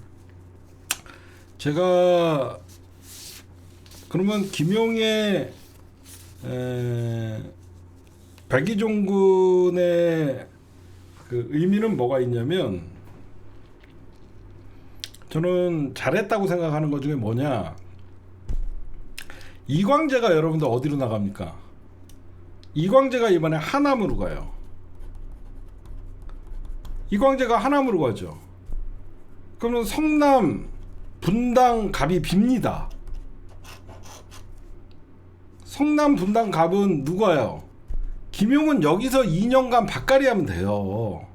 제가 그러면 김용의 백의종군의 그 의미는 뭐가 있냐면, 저는 잘했다고 생각하는 것 중에 뭐냐, 이광재가 여러분들 어디로 나갑니까? 이광재가 이번에 하남으로 가요. 이광재가 하남으로 가죠. 그러면 성남 분당 갑이 빕니다. 성남 분당 갑은 누가요? 김용은 여기서 2년간 밭갈이 하면 돼요.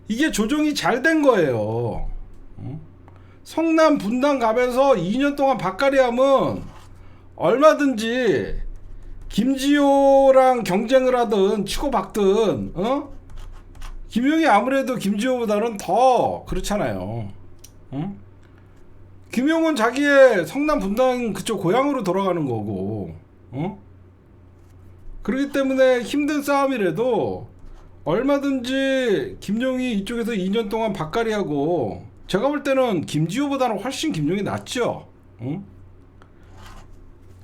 이게 조정이 잘 된 거예요. 성남 분당 갑에서 2년 동안 밭갈이 하면 얼마든지 김지호랑 경쟁을 하든 치고 박든, 김용이 아무래도 김지호보다는 더 그렇잖아요. 김용은 자기의 성남 분당 그쪽 고향으로 돌아가는 거고, 그렇기 때문에 힘든 싸움이라도 얼마든지 김용이 이쪽에서 2년 동안 밭갈이하고, 제가 볼 때는 김지호보다는 훨씬 김용이 낫죠.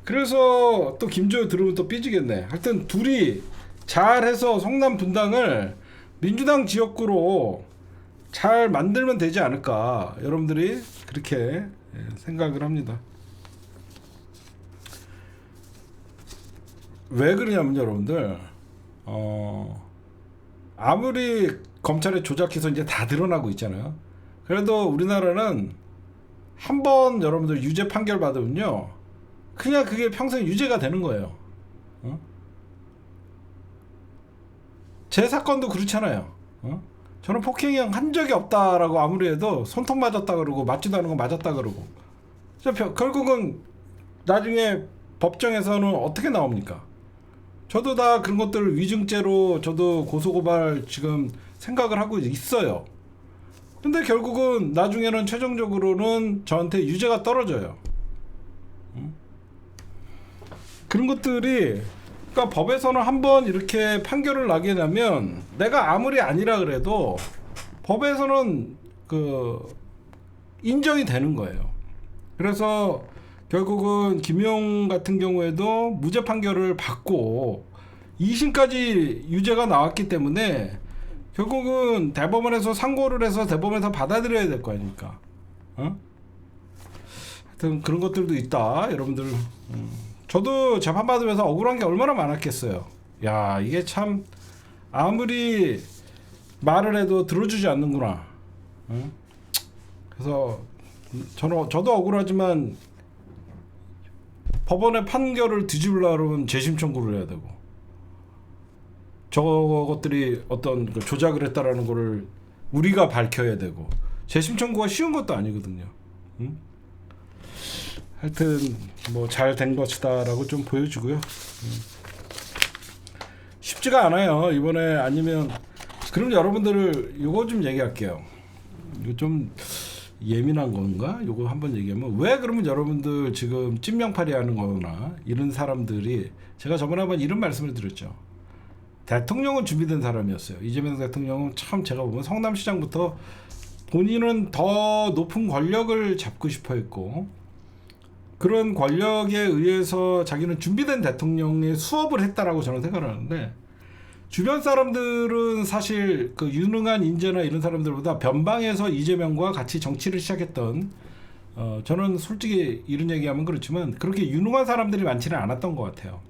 그래서 또 김지호 들으면 또 삐지겠네. 하여튼 둘이 잘해서 성남 분당을 민주당 지역구로 잘 만들면 되지 않을까, 여러분들이 그렇게 생각을 합니다. 왜 그러냐면 여러분들, 아무리 검찰의 조작해서 이제 다 드러나고 있잖아요. 그래도 우리나라는 한번 여러분들 유죄 판결 받으면요, 그냥 그게 평생 유죄가 되는 거예요. 제 사건도 그렇잖아요. 저는 폭행형 한 적이 없다라고 아무리 해도 손톱 맞았다 그러고 맞지도 않은 거 맞았다 그러고, 결국은 나중에 법정에서는 어떻게 나옵니까? 저도 다 그런 것들 위증죄로 저도 고소고발 지금 생각을 하고 있어요. 근데 결국은 나중에는 최종적으로는 저한테 유죄가 떨어져요. 그런 것들이, 그러니까 법에서는 한번 이렇게 판결을 나게 되면 내가 아무리 아니라 그래도 법에서는 그 인정이 되는 거예요. 그래서 결국은 김용 같은 경우에도 무죄 판결을 받고 2심까지 유죄가 나왔기 때문에 결국은 대법원에서 상고를 해서 대법원에서 받아들여야 될 거 아닙니까? 하여튼 그런 것들도 있다, 여러분들. 저도 재판 받으면서 억울한 게 얼마나 많았겠어요. 야, 이게 참 아무리 말을 해도 들어주지 않는구나. 그래서 저도 억울하지만 법원의 판결을 뒤집으려면 재심 청구를 해야 되고, 저것들이 어떤 그 조작을 했다라는 거를 우리가 밝혀야 되고, 재심 청구가 쉬운 것도 아니거든요. 하여튼 뭐 잘 된 것이다라고 좀 보여주고요. 쉽지가 않아요 이번에. 아니면 그럼 여러분들 요거 좀 얘기할게요. 이거 좀 예민한 건가? 요거 한번 얘기하면, 왜 그러면 여러분들 지금 찐명팔이 하는 거나 이런 사람들이, 제가 저번에 한번 이런 말씀을 드렸죠. 대통령은 준비된 사람이었어요. 이재명 대통령은 참 제가 보면 성남시장부터 본인은 더 높은 권력을 잡고 싶어 했고, 그런 권력에 의해서 자기는 준비된 대통령의 수업을 했다라고 저는 생각하는데, 주변 사람들은 사실 그 유능한 인재나 이런 사람들보다 변방에서 이재명과 같이 정치를 시작했던, 저는 솔직히 이런 얘기하면 그렇지만 그렇게 유능한 사람들이 많지는 않았던 것 같아요.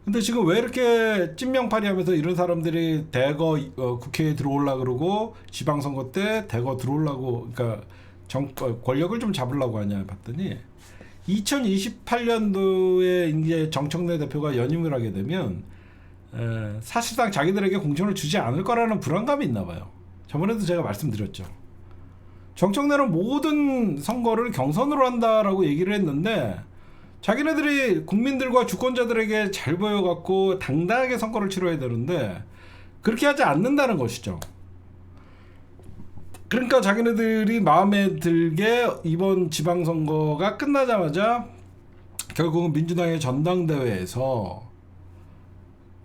근데 지금 왜 이렇게 찐명팔이 하면서 이런 사람들이 대거 국회에 들어오려고 그러고 지방선거 때 대거 들어오려고, 그러니까 권력을 좀 잡으려고 하냐 봤더니, 2028년도에 이제 정청래 대표가 연임을 하게 되면 사실상 자기들에게 공천을 주지 않을 거라는 불안감이 있나 봐요. 저번에도 제가 말씀드렸죠. 정청래는 모든 선거를 경선으로 한다라고 얘기를 했는데, 자기네들이 국민들과 주권자들에게 잘 보여갖고 당당하게 선거를 치러야 되는데 그렇게 하지 않는다는 것이죠. 그러니까 자기네들이 마음에 들게 이번 지방선거가 끝나자마자 결국은 민주당의 전당대회에서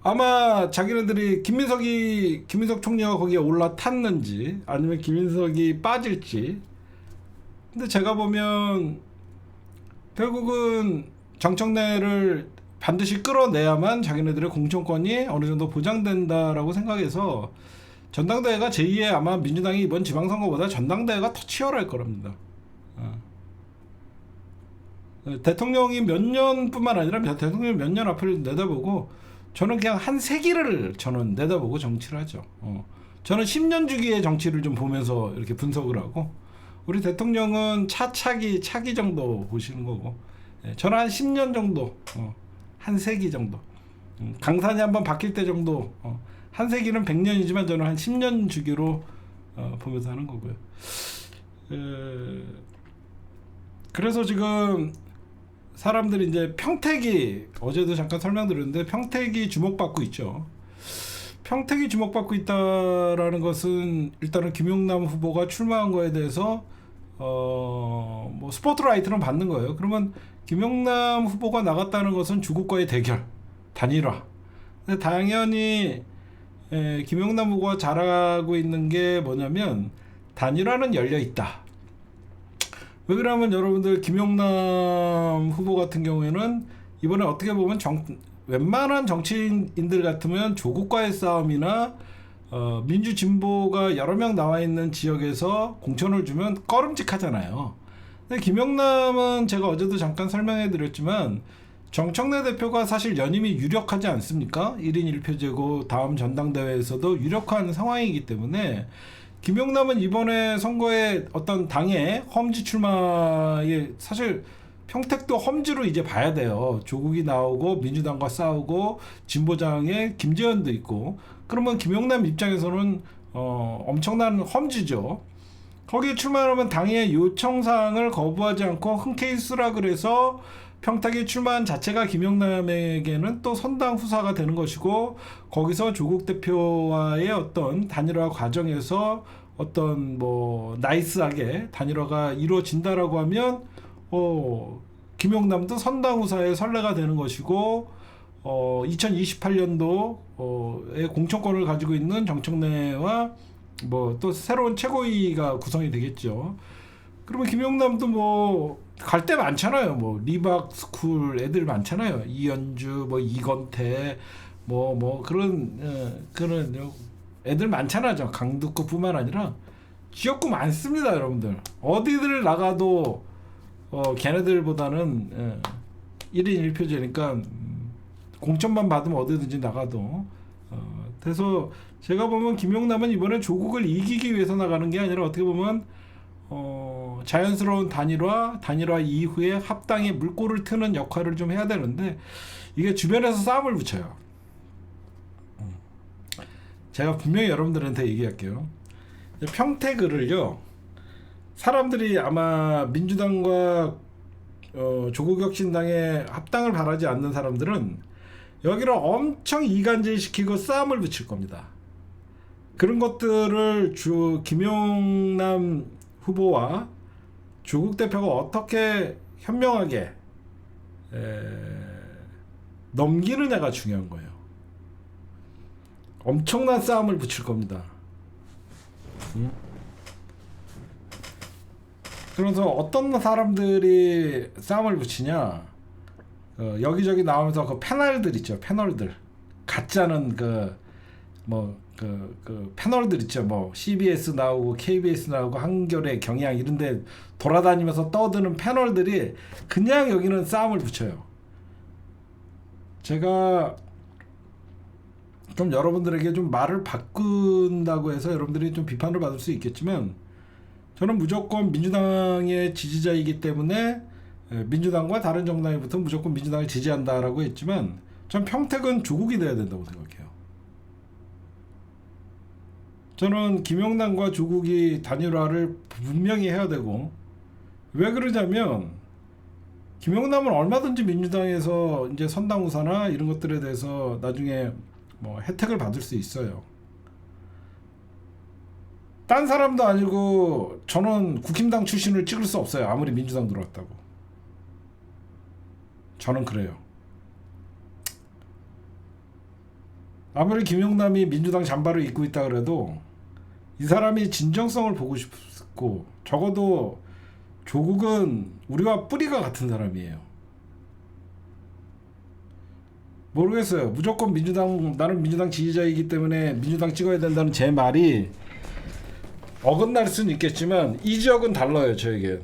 아마 자기네들이 김민석 총리가 거기에 올라탔는지 아니면 김민석이 빠질지, 근데 제가 보면 결국은 정청래를 반드시 끌어내야만 자기네들의 공천권이 어느 정도 보장된다라고 생각해서 전당대회가 제2의 아마 민주당이 이번 지방선거보다 전당대회가 더 치열할 거랍니다. 대통령이 몇 년뿐만 아니라 대통령이 몇 년 앞을 내다보고, 저는 그냥 한 세기를 저는 내다보고 정치를 하죠. 저는 10년 주기의 정치를 좀 보면서 이렇게 분석을 하고, 우리 대통령은 차기 정도 보시는 거고, 저는 한 10년 정도, 한 세기 정도, 강산이 한번 바뀔 때 정도, 한 세기는 100년이지만 저는 한 10년 주기로 보면서 하는 거고요. 그래서 지금 사람들이 이제 평택이, 어제도 잠깐 설명드렸는데 평택이 주목받고 있죠. 평택이 주목받고 있다라는 것은 일단은 김용남 후보가 출마한 거에 대해서 뭐 스포트라이트는 받는 거예요. 그러면 김용남 후보가 나갔다는 것은 주국과의 대결, 단일화. 근데 당연히 김용남 후보가 잘하고 있는 게 뭐냐면 단일화는 열려 있다. 왜 그러냐면 여러분들, 김용남 후보 같은 경우에는 이번에 어떻게 보면 웬만한 정치인들 같으면 조국과의 싸움이나 민주 진보가 여러 명 나와 있는 지역에서 공천을 주면 꺼름직하잖아요. 근데 김용남은 제가 어제도 잠깐 설명해 드렸지만 정청래 대표가 사실 연임이 유력하지 않습니까? 1인 1표제고 다음 전당대회에서도 유력한 상황이기 때문에 김용남은 이번에 선거에 어떤 당의 험지 출마에, 사실 평택도 험지로 이제 봐야 돼요. 조국이 나오고 민주당과 싸우고 진보장에 김재현도 있고, 그러면 김용남 입장에서는 엄청난 험지죠. 거기에 출마하면 당의 요청사항을 거부하지 않고 흔쾌히 쓰라 그래서 평택에 출마한 자체가 김용남에게는 또 선당 후사가 되는 것이고, 거기서 조국 대표와의 어떤 단일화 과정에서 어떤 뭐 나이스하게 단일화가 이루어진다라고 하면 김용남도 선당후사의 선례가 되는 것이고 2028년도에 공천권을 가지고 있는 정청래와 뭐 또 새로운 최고위가 구성이 되겠죠. 그러면 김용남도 뭐 갈 데 많잖아요. 뭐 리박 스쿨 애들 많잖아요. 이현주, 뭐 이건태, 뭐 그런 애들 많잖아요. 강북구뿐만 아니라 지역구 많습니다, 여러분들. 어디들 나가도 걔네들보다는 1인 1표제니까 공천만 받으면 어디든지 나가도 그래서 제가 보면 김용남은 이번에 조국을 이기기 위해서 나가는 게 아니라 어떻게 보면 자연스러운 단일화 이후에 합당에 물꼬를 트는 역할을 좀 해야 되는데 이게 주변에서 싸움을 붙여요. 제가 분명히 여러분들한테 얘기할게요. 평택을요, 사람들이 아마 민주당과 조국혁신당의 합당을 바라지 않는 사람들은 여기를 엄청 이간질시키고 싸움을 붙일 겁니다. 그런 것들을 김용남 후보와 조국 대표가 어떻게 현명하게 넘기느냐가 중요한 거예요. 엄청난 싸움을 붙일 겁니다. 그래서 어떤 사람들이 싸움을 붙이냐, 여기저기 나오면서 그 패널들 있죠. 패널들 가짜는 패널들 있죠. 뭐 CBS 나오고 KBS 나오고 한겨레, 경향 이런데 돌아다니면서 떠드는 패널들이 그냥 여기는 싸움을 붙여요. 제가 좀 여러분들에게 좀 말을 바꾼다고 해서 여러분들이 좀 비판을 받을 수 있겠지만, 저는 무조건 민주당의 지지자이기 때문에 민주당과 다른 정당이 붙으면 무조건 민주당을 지지한다라고 했지만, 전 평택은 조국이 돼야 된다고 생각해요. 저는 김용남과 조국이 단일화를 분명히 해야 되고, 왜 그러냐면 김용남은 얼마든지 민주당에서 이제 선당후사나 이런 것들에 대해서 나중에 뭐 혜택을 받을 수 있어요. 딴 사람도 아니고 저는 국힘당 출신을 찍을 수 없어요. 아무리 민주당 들어왔다고. 저는 그래요. 아무리 김용남이 민주당 잠바를 입고 있다 그래도 이 사람이 진정성을 보고 싶고, 적어도 조국은 우리와 뿌리가 같은 사람이에요. 모르겠어요. 무조건 나는 민주당 지지자이기 때문에 민주당 찍어야 된다는 제 말이 어긋날 수는 있겠지만 이 지역은 달라요. 저에게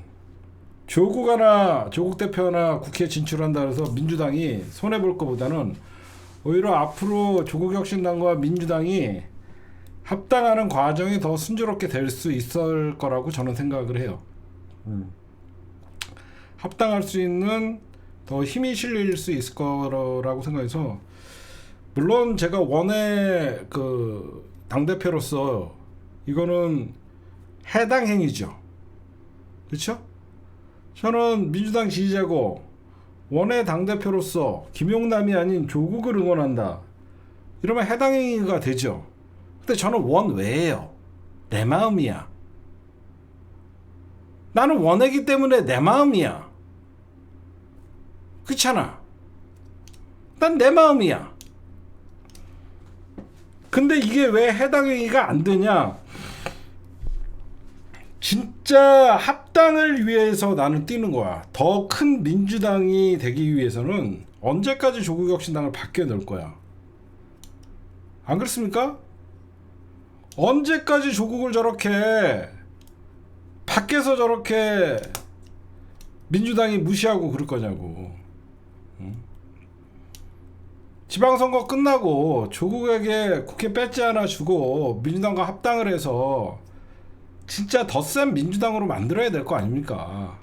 조국 대표나 국회에 진출한다 해서 민주당이 손해볼 것보다는 오히려 앞으로 조국혁신당과 민주당이 합당하는 과정이 더 순조롭게 될 수 있을 거라고 저는 생각을 해요. 합당할 수 있는 더 힘이 실릴 수 있을 거라고 생각해서, 물론 제가 원외 당대표로서 이거는 해당 행위죠. 그렇죠? 저는 민주당 지지자고 원외 당대표로서 김용남이 아닌 조국을 응원한다, 이러면 해당 행위가 되죠. 근데 저는 원외예요. 내 마음이야. 나는 원외기 때문에 내 마음이야. 그렇잖아. 난 내 마음이야. 근데 이게 왜 해당 행위가 안 되냐? 진짜 합당을 위해서 나는 뛰는 거야. 더 큰 민주당이 되기 위해서는 언제까지 조국혁신당을 밖에 넣을 거야? 안 그렇습니까? 언제까지 조국을 저렇게 밖에서 저렇게 민주당이 무시하고 그럴 거냐고. 지방선거 끝나고 조국에게 국회 배지 하나 주고 민주당과 합당을 해서 진짜 더 센 민주당으로 만들어야 될 거 아닙니까?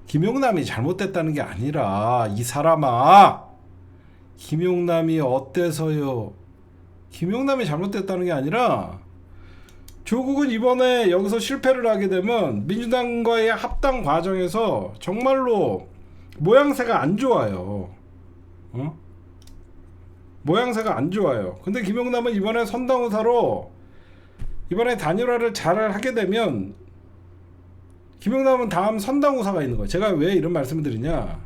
김용남이 잘못됐다는 게 아니라, 이 사람아, 김용남이 어때서요? 김용남이 잘못됐다는 게 아니라, 조국은 이번에 여기서 실패를 하게 되면 민주당과의 합당 과정에서 정말로 모양새가 안 좋아요. 모양새가 안 좋아요. 근데 김용남은 이번에 선당후사로 이번에 단일화를 잘 하게 되면 김영남은 다음 선당후사가 있는 거예요. 제가 왜 이런 말씀을 드리냐,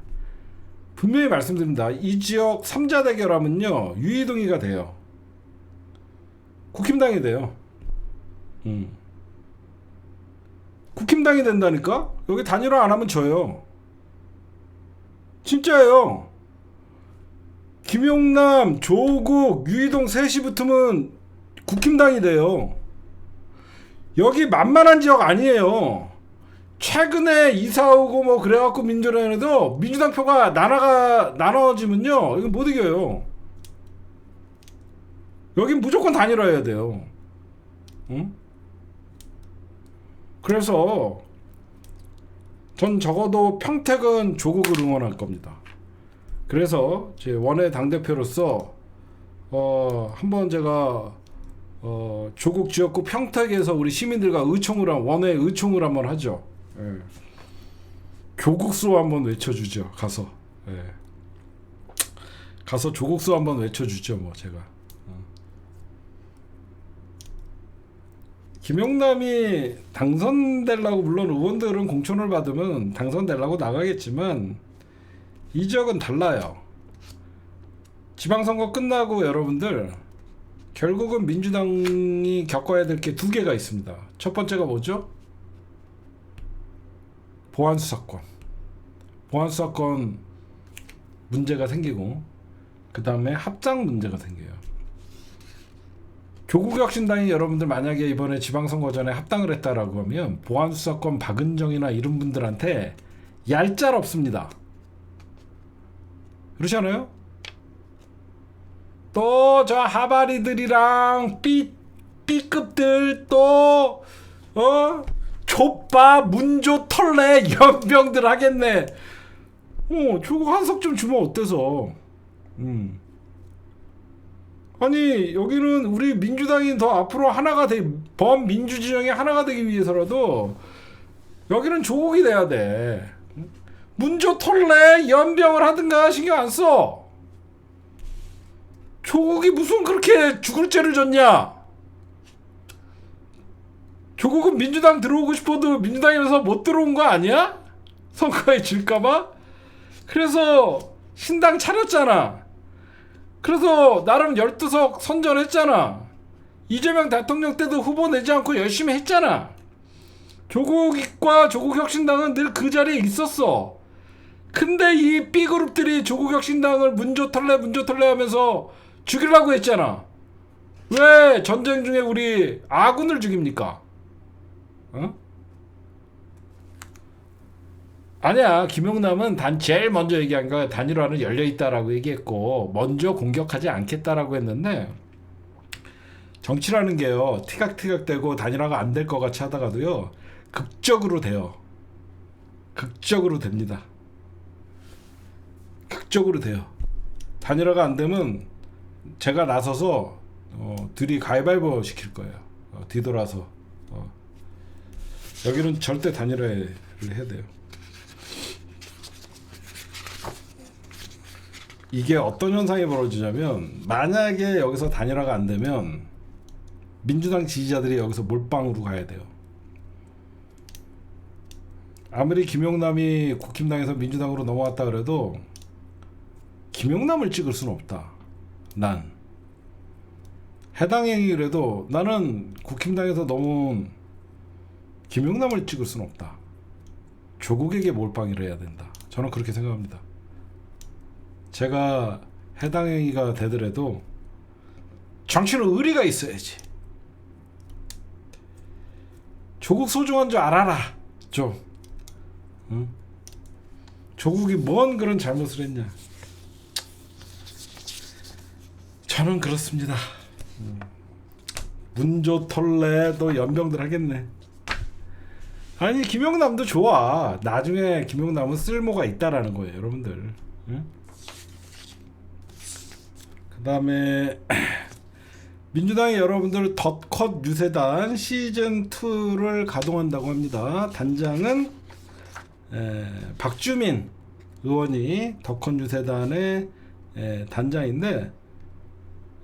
분명히 말씀드립니다. 이 지역 3자 대결하면요 유이동이가 돼요. 국힘당이 돼요. 국힘당이 된다니까. 여기 단일화 안 하면 져요. 진짜예요. 김용남, 조국, 유이동 셋이 붙으면 국힘당이 돼요. 여기 만만한 지역 아니에요. 최근에 이사 오고 뭐 그래갖고 민주당에도 민주당 표가 나눠지면요 이거 못 이겨요. 여긴 무조건 단일화해야 돼요. 응? 그래서 전 적어도 평택은 조국을 응원할 겁니다. 그래서 제 원외 당대표로서 한번 제가 조국 지역구 평택에서 우리 시민들과 원외 의총을 한번 하죠. 예. 조국수 한번 외쳐주죠. 가서 예. 가서 조국수 한번 외쳐주죠. 뭐 제가 김용남이 당선되려고, 물론 의원들은 공천을 받으면 당선되려고 나가겠지만 이 지역은 달라요. 지방선거 끝나고 여러분들 결국은 민주당이 겪어야 될 게 두 개가 있습니다. 첫 번째가 뭐죠? 보안수사권 문제가 생기고, 그 다음에 합장 문제가 생겨요. 조국혁신당이 여러분들 만약에 이번에 지방선거 전에 합당을 했다라고 하면 보안수사권 박은정이나 이런 분들한테 얄짤 없습니다. 그렇지 않아요? 또 저 하바리들이랑 B급들 또 족바 문조 털레 연병들 하겠네. 조국 한석 좀 주면 어때서? 아니 여기는 우리 민주당이 더 앞으로 하나가 범민주진영이 하나가 되기 위해서라도 여기는 조국이 돼야 돼. 문조 털레 연병을 하든가 신경 안 써. 조국이 무슨 그렇게 죽을 죄를 졌냐? 조국은 민주당 들어오고 싶어도 민주당에서 못 들어온 거 아니야? 선거에 질까봐? 그래서 신당 차렸잖아. 그래서 나름 12석 선전했잖아. 이재명 대통령 때도 후보 내지 않고 열심히 했잖아. 조국과 조국혁신당은 늘 그 자리에 있었어. 근데 이 B그룹들이 조국혁신당을 문조털레 하면서 죽이려고 했잖아. 왜 전쟁 중에 우리 아군을 죽입니까? 아니야. 김용남은 제일 먼저 얘기한 거 단일화는 열려있다라고 얘기했고 먼저 공격하지 않겠다라고 했는데, 정치라는 게요 티각티각되고 단일화가 안 될 것 같이 하다가도요 극적으로 돼요. 극적으로 됩니다. 극적으로 돼요. 단일화가 안 되면 제가 나서서 둘이 가위바위보 시킬 거예요. 뒤돌아서 여기는 절대 단일화를 해야 돼요. 이게 어떤 현상이 벌어지냐면, 만약에 여기서 단일화가 안 되면 민주당 지지자들이 여기서 몰빵으로 가야 돼요. 아무리 김용남이 국힘당에서 민주당으로 넘어왔다 그래도 김용남을 찍을 수는 없다. 난 해당 행위라도 나는 국힘당에서 넘어온 김용남을 찍을 수는 없다. 조국에게 몰빵을 해야 된다. 저는 그렇게 생각합니다. 제가 해당 행위가 되더라도 정치는 의리가 있어야지. 조국 소중한 줄 알아라. 좀 조국이 뭔 그런 잘못을 했냐. 저는 그렇습니다. 문조털레도 연병들 하겠네. 아니 김용남도 좋아. 나중에 김용남은 쓸모가 있다라는 거예요, 여러분들. 그 다음에 민주당이 여러분들 덧컷 유세단 시즌2를 가동한다고 합니다. 단장은 박주민 의원이 덧컷 유세단의 단장인데,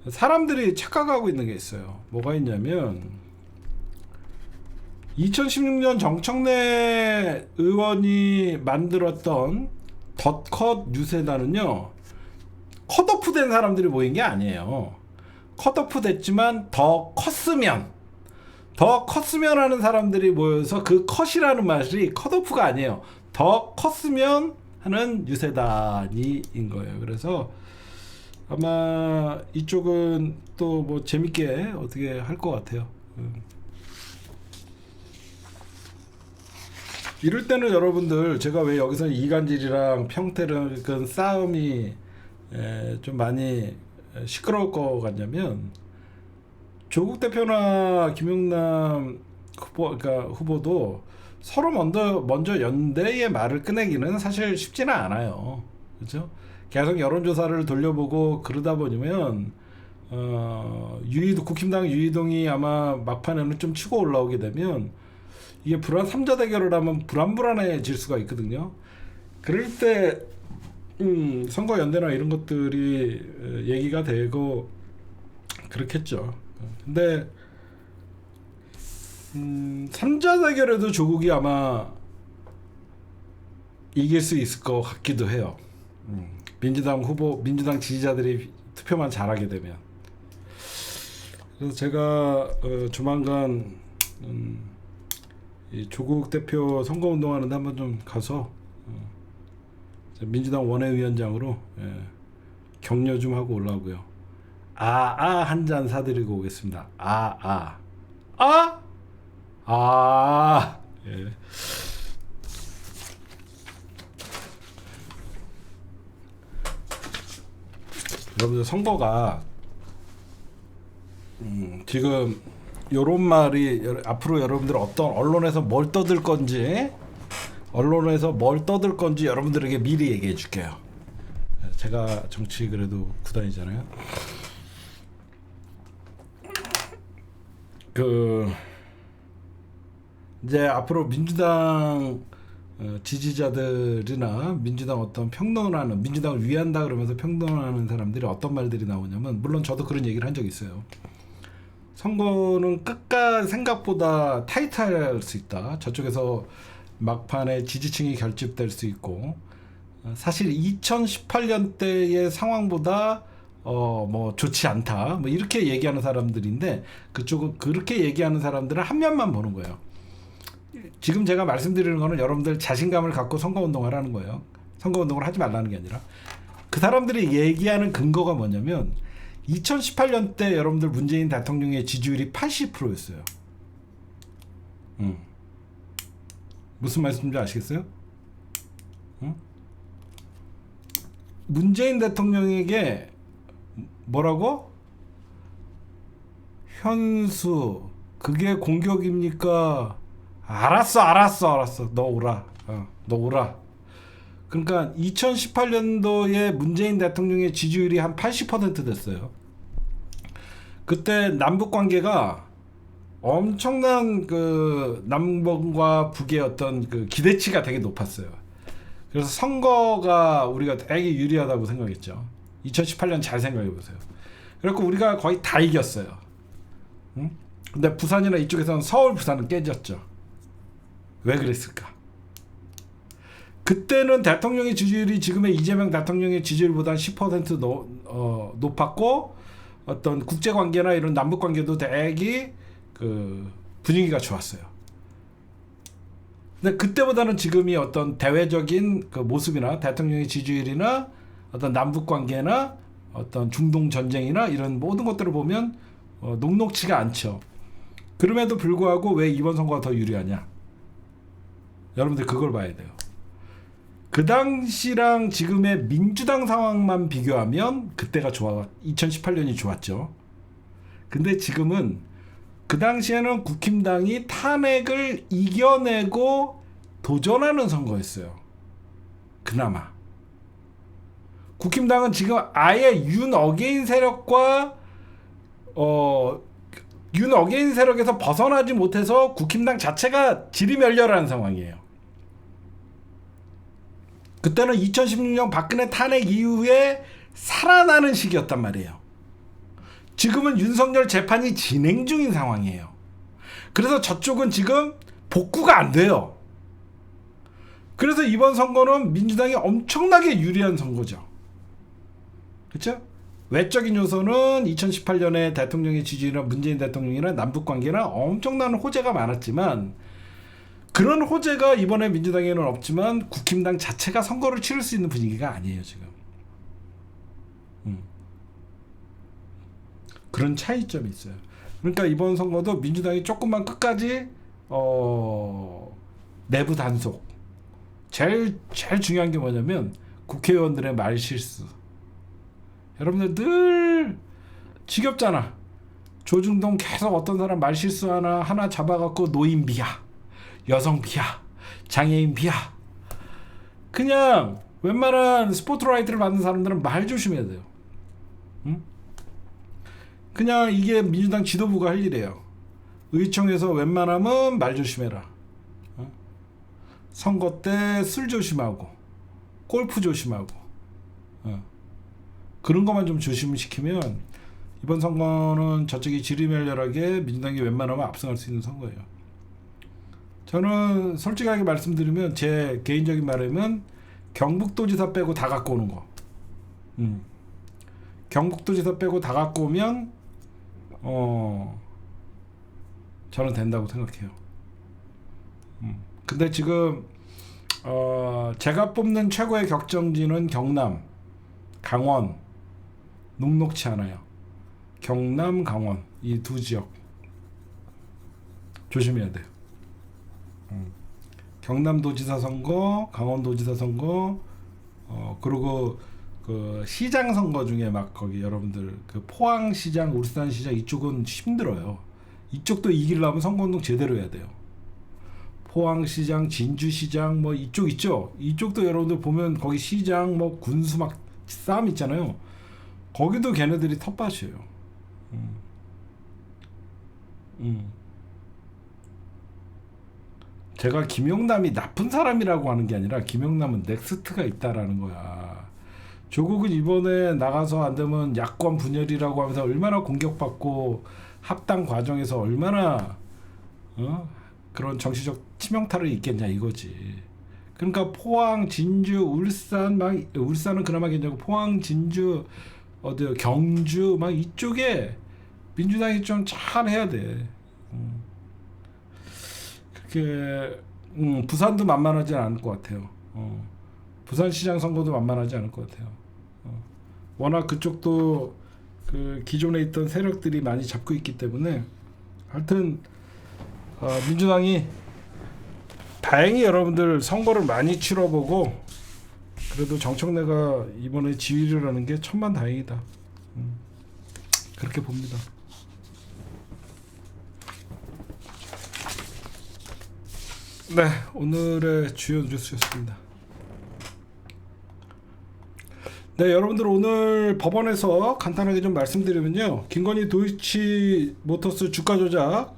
사람들이 착각하고 있는 게 있어요. 뭐가 있냐면 2016년 정청래 의원이 만들었던 덧컷 유세단은요, 컷오프 된 사람들이 모인 게 아니에요. 컷오프 됐지만 더 컸으면 하는 사람들이 모여서 그 컷이라는 말이 컷오프가 아니에요. 더 컸으면 하는 유세단인 거예요. 그래서 아마 이쪽은 또 뭐 재밌게 어떻게 할 것 같아요. 이럴 때는 여러분들, 제가 왜 여기서 이간질이랑 평택은 싸움이 좀 많이 시끄러울 것 같냐면, 조국 대표나 김용남 후보도 서로 먼저 연대의 말을 꺼내기는 사실 쉽지는 않아요. 그렇죠? 계속 여론조사를 돌려보고 그러다 보면 국힘당 유이동이 아마 막판에는 좀 치고 올라오게 되면 이게 삼자 대결을 하면 불안해질 수가 있거든요. 그럴 때 선거 연대나 이런 것들이 얘기가 되고 그렇겠죠. 근데 3자 대결에도 조국이 아마 이길 수 있을 것 같기도 해요. 민주당 지지자들이 투표만 잘하게 되면. 그래서 제가 조만간 이 조국 대표 선거운동하는데 한번 좀 가서 민주당 원외위원장으로 격려 좀 하고 올라오고요. 한 잔 사드리고 오겠습니다. 예. 여러분들 선거가 지금 요런 말이 앞으로 여러분들 어떤 언론에서 뭘 떠들 건지 여러분들에게 미리 얘기해 줄게요. 제가 정치 그래도 구단이잖아요. 이제 앞으로 민주당 지지자들이나 민주당 어떤 평론하는, 민주당을 위한다 그러면서 평론하는 사람들이 어떤 말들이 나오냐면, 물론 저도 그런 얘기를 한 적이 있어요. 선거는 생각보다 타이트할 수 있다. 저쪽에서 막판에 지지층이 결집될 수 있고, 사실 2018년 때의 상황보다 뭐 좋지 않다, 뭐 이렇게 얘기하는 사람들인데, 그쪽은 그렇게 얘기하는 사람들은 한 면만 보는 거예요. 지금 제가 말씀드리는 거는 여러분들 자신감을 갖고 선거운동하라는 거예요. 선거운동을 하지 말라는 게 아니라, 그 사람들이 얘기하는 근거가 뭐냐면 2018년 때 여러분들 문재인 대통령의 지지율이 80%였어요. 무슨 말씀인지 아시겠어요? 문재인 대통령에게 뭐라고? 현수, 그게 공격입니까? 알았어. 너 오라. 너 오라. 그러니까 2018년도에 문재인 대통령의 지지율이 한 80% 됐어요. 그때 남북 관계가 엄청난 그 남북과 북의 어떤 그 기대치가 되게 높았어요. 그래서 선거가 우리가 되게 유리하다고 생각했죠. 2018년 잘 생각해 보세요. 그래서 우리가 거의 다 이겼어요. 근데 부산이나 이쪽에서는 서울, 부산은 깨졌죠. 왜 그랬을까? 그때는 대통령의 지지율이 지금의 이재명 대통령의 지지율보다 10% 높았고, 어떤 국제관계나 이런 남북관계도 되게 그 분위기가 좋았어요. 근데 그때보다는 지금이 어떤 대외적인 그 모습이나 대통령의 지지율이나 어떤 남북관계나 어떤 중동 전쟁이나 이런 모든 것들을 보면 녹록치가 않죠. 그럼에도 불구하고 왜 이번 선거가 더 유리하냐? 여러분들 그걸 봐야 돼요. 그 당시랑 지금의 민주당 상황만 비교하면 그때가 2018년이 좋았죠. 근데 지금은 그 당시에는 국힘당이 탄핵을 이겨내고 도전하는 선거였어요. 그나마. 국힘당은 지금 아예 윤 어게인 세력과 윤 어게인 세력에서 벗어나지 못해서 국힘당 자체가 지리멸렬한 상황이에요. 그때는 2016년 박근혜 탄핵 이후에 살아나는 시기였단 말이에요. 지금은 윤석열 재판이 진행 중인 상황이에요. 그래서 저쪽은 지금 복구가 안 돼요. 그래서 이번 선거는 민주당이 엄청나게 유리한 선거죠. 그렇죠? 외적인 요소는 2018년에 대통령의 지지율이나 문재인 대통령이나 남북관계나 엄청난 호재가 많았지만, 그런 호재가 이번에 민주당에는 없지만 국힘당 자체가 선거를 치를 수 있는 분위기가 아니에요 지금. 그런 차이점이 있어요. 그러니까 이번 선거도 민주당이 조금만 끝까지 내부 단속, 제일 중요한 게 뭐냐면 국회의원들의 말실수. 여러분들 늘 지겹잖아. 조중동 계속 어떤 사람 말실수 하나 잡아갖고 노인 비하, 여성 비하, 장애인 비하. 그냥 웬만한 스포트라이트를 받는 사람들은 말 조심해야 돼요. 응? 그냥 이게 민주당 지도부가 할 일이에요. 의총에서 웬만하면 말 조심해라. 선거 때 술 조심하고 골프 조심하고 그런 것만 좀 조심시키면 이번 선거는 저쪽이 지리멸렬하게 민주당이 웬만하면 압승할 수 있는 선거예요. 저는 솔직하게 말씀드리면 제 개인적인 바람은 경북도지사 빼고 다 갖고 오는 거. 경북도지사 빼고 다 갖고 오면 저는 된다고 생각해요. 근데 지금 제가 뽑는 최고의 격정지는 경남, 강원, 녹록치 않아요. 경남, 강원 이 두 지역 조심해야 돼요. 경남도지사 선거, 강원도지사 선거, 그리고 그 시장 선거 중에 막 거기 여러분들 그 포항시장, 울산시장 이쪽은 힘들어요. 이쪽도 이기려면 선거운동 제대로 해야 돼요. 포항시장, 진주시장 뭐 이쪽 있죠. 이쪽도 여러분들 보면 거기 시장 뭐 군수 막 싸움 있잖아요. 거기도 걔네들이 텃밭이에요. 제가 김영남이 나쁜 사람이라고 하는 게 아니라 김영남은 넥스트가 있다라는 거야. 조국은 이번에 나가서 안 되면 야권 분열이라고 하면서 얼마나 공격받고 합당 과정에서 얼마나 그런 정치적 치명타를 입겠냐 이거지. 그러니까 포항, 진주, 울산 울산은 그나마 괜찮고 포항, 진주, 어디 경주 막 이쪽에 민주당이 좀 잘해야 돼. 그렇게 부산도 만만하지 않을 것 같아요. 부산시장 선거도 만만하지 않을 것 같아요. 워낙 그쪽도 그 기존에 있던 세력들이 많이 잡고 있기 때문에 하여튼 민주당이 다행히 여러분들 선거를 많이 치러보고 그래도 정청래가 이번에 지휘를 하는 게 천만다행이다. 그렇게 봅니다. 네, 오늘의 주요 뉴스였습니다. 네, 여러분들 오늘 법원에서 간단하게 좀 말씀드리면요. 김건희 도이치모터스 주가 조작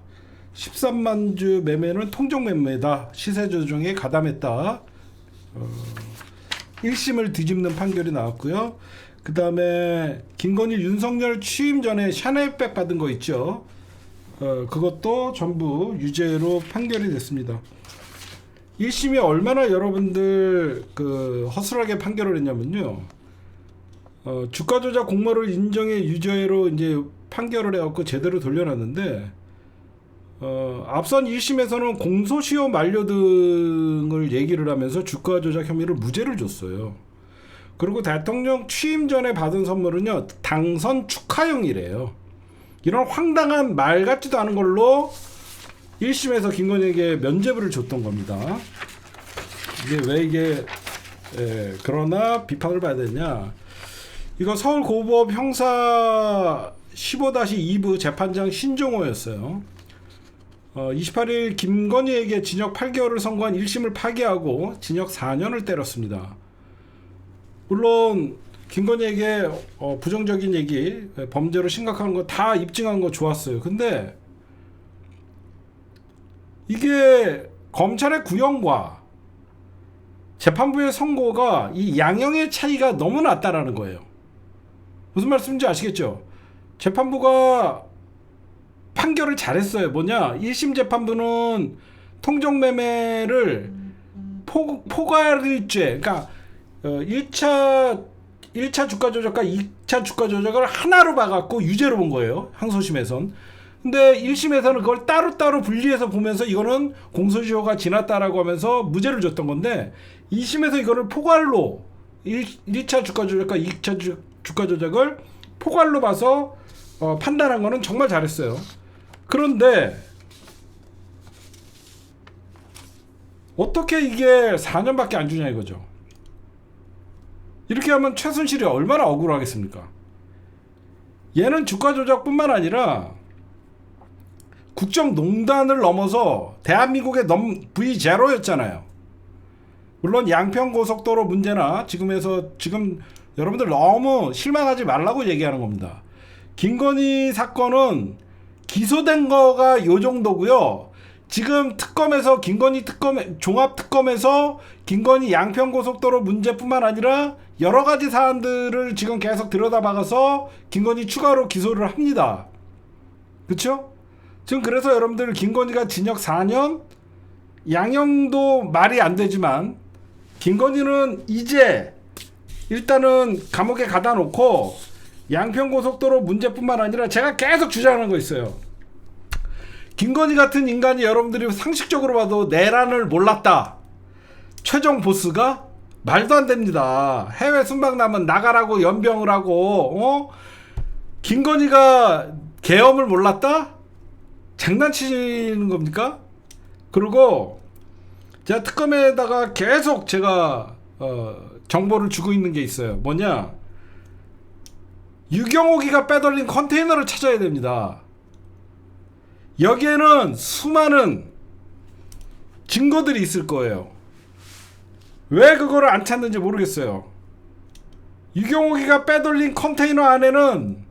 13만 주 매매는 통정 매매다. 시세 조정에 가담했다. 1심을 뒤집는 판결이 나왔고요. 그 다음에 김건희 윤석열 취임 전에 샤넬백 받은 거 있죠. 그것도 전부 유죄로 판결이 됐습니다. 1심이 얼마나 여러분들 그 허술하게 판결을 했냐면요. 주가 조작 공모를 인정해 유죄로 이제 판결을 해갖고 제대로 돌려놨는데 앞선 1심에서는 공소시효 만료 등을 얘기를 하면서 주가 조작 혐의를 무죄를 줬어요. 그리고 대통령 취임 전에 받은 선물은요 당선 축하용이래요. 이런 황당한 말 같지도 않은 걸로 1심에서 김건희에게 면죄부를 줬던 겁니다. 이게 왜 이게 그러나 비판을 받아야 되냐. 이거 서울고법 형사 15-2부 재판장 신종호였어요. 28일 김건희에게 징역 8개월을 선고한 1심을 파기하고 징역 4년을 때렸습니다. 물론 김건희에게 부정적인 얘기, 범죄로 심각한 거 다 입증한 거 좋았어요. 근데 이게 검찰의 구형과 재판부의 선고가 이 양형의 차이가 너무 낮다라는 거예요. 무슨 말씀인지 아시겠죠? 재판부가 판결을 잘했어요. 뭐냐? 1심 재판부는 통정매매를 포괄일죄, 그러니까 1차 주가 조작과 2차 주가 조작을 하나로 봐갖고 유죄로 본 거예요. 항소심에선. 근데 1심에서는 그걸 따로따로 분리해서 보면서 이거는 공소시효가 지났다라고 하면서 무죄를 줬던 건데, 2심에서 이거를 포괄로 1차 주가 조작과 2차 주가 조작을 포괄로 봐서 판단한 거는 정말 잘했어요. 그런데 어떻게 이게 4년밖에 안 주냐 이거죠. 이렇게 하면 최순실이 얼마나 억울하겠습니까? 얘는 주가 조작뿐만 아니라 국정농단을 넘어서 대한민국의 V0였잖아요. 물론 양평고속도로 문제나 지금 여러분들 너무 실망하지 말라고 얘기하는 겁니다. 김건희 사건은 기소된 거가 요 정도고요. 지금 종합특검에서 김건희 양평고속도로 문제뿐만 아니라 여러 가지 사안들을 지금 계속 들여다봐서 김건희 추가로 기소를 합니다. 그쵸? 지금 그래서 여러분들 김건희가 징역 4년, 양형도 말이 안 되지만 김건희는 이제 일단은 감옥에 가다 놓고 양평고속도로 문제뿐만 아니라 제가 계속 주장하는 거 있어요. 김건희 같은 인간이 여러분들이 상식적으로 봐도 내란을 몰랐다. 최종 보스가 말도 안 됩니다. 해외 순방 나면 나가라고 연병을 하고 김건희가 계엄을 몰랐다? 장난치는 겁니까? 그리고 제가 특검에다가 계속 제가 정보를 주고 있는 게 있어요. 뭐냐? 유경옥이가 빼돌린 컨테이너를 찾아야 됩니다. 여기에는 수많은 증거들이 있을 거예요. 왜 그거를 안 찾는지 모르겠어요. 유경옥이가 빼돌린 컨테이너 안에는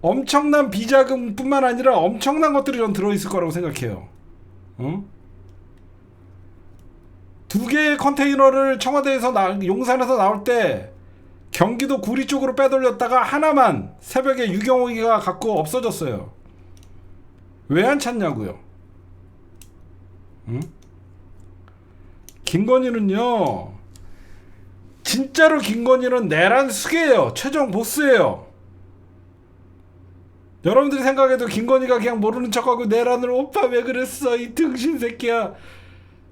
엄청난 비자금뿐만 아니라 엄청난 것들이 전 들어있을 거라고 생각해요. 두 개의 컨테이너를 청와대에서 용산에서 나올 때 경기도 구리 쪽으로 빼돌렸다가 하나만 새벽에 유경옥이가 갖고 없어졌어요. 왜 안 찾냐고요? 김건희는요, 진짜로 김건희는 내란 수괴예요. 최종 보스예요. 여러분들이 생각해도 김건희가 그냥 모르는 척하고 내란을 오빠 왜 그랬어 이 등신 새끼야,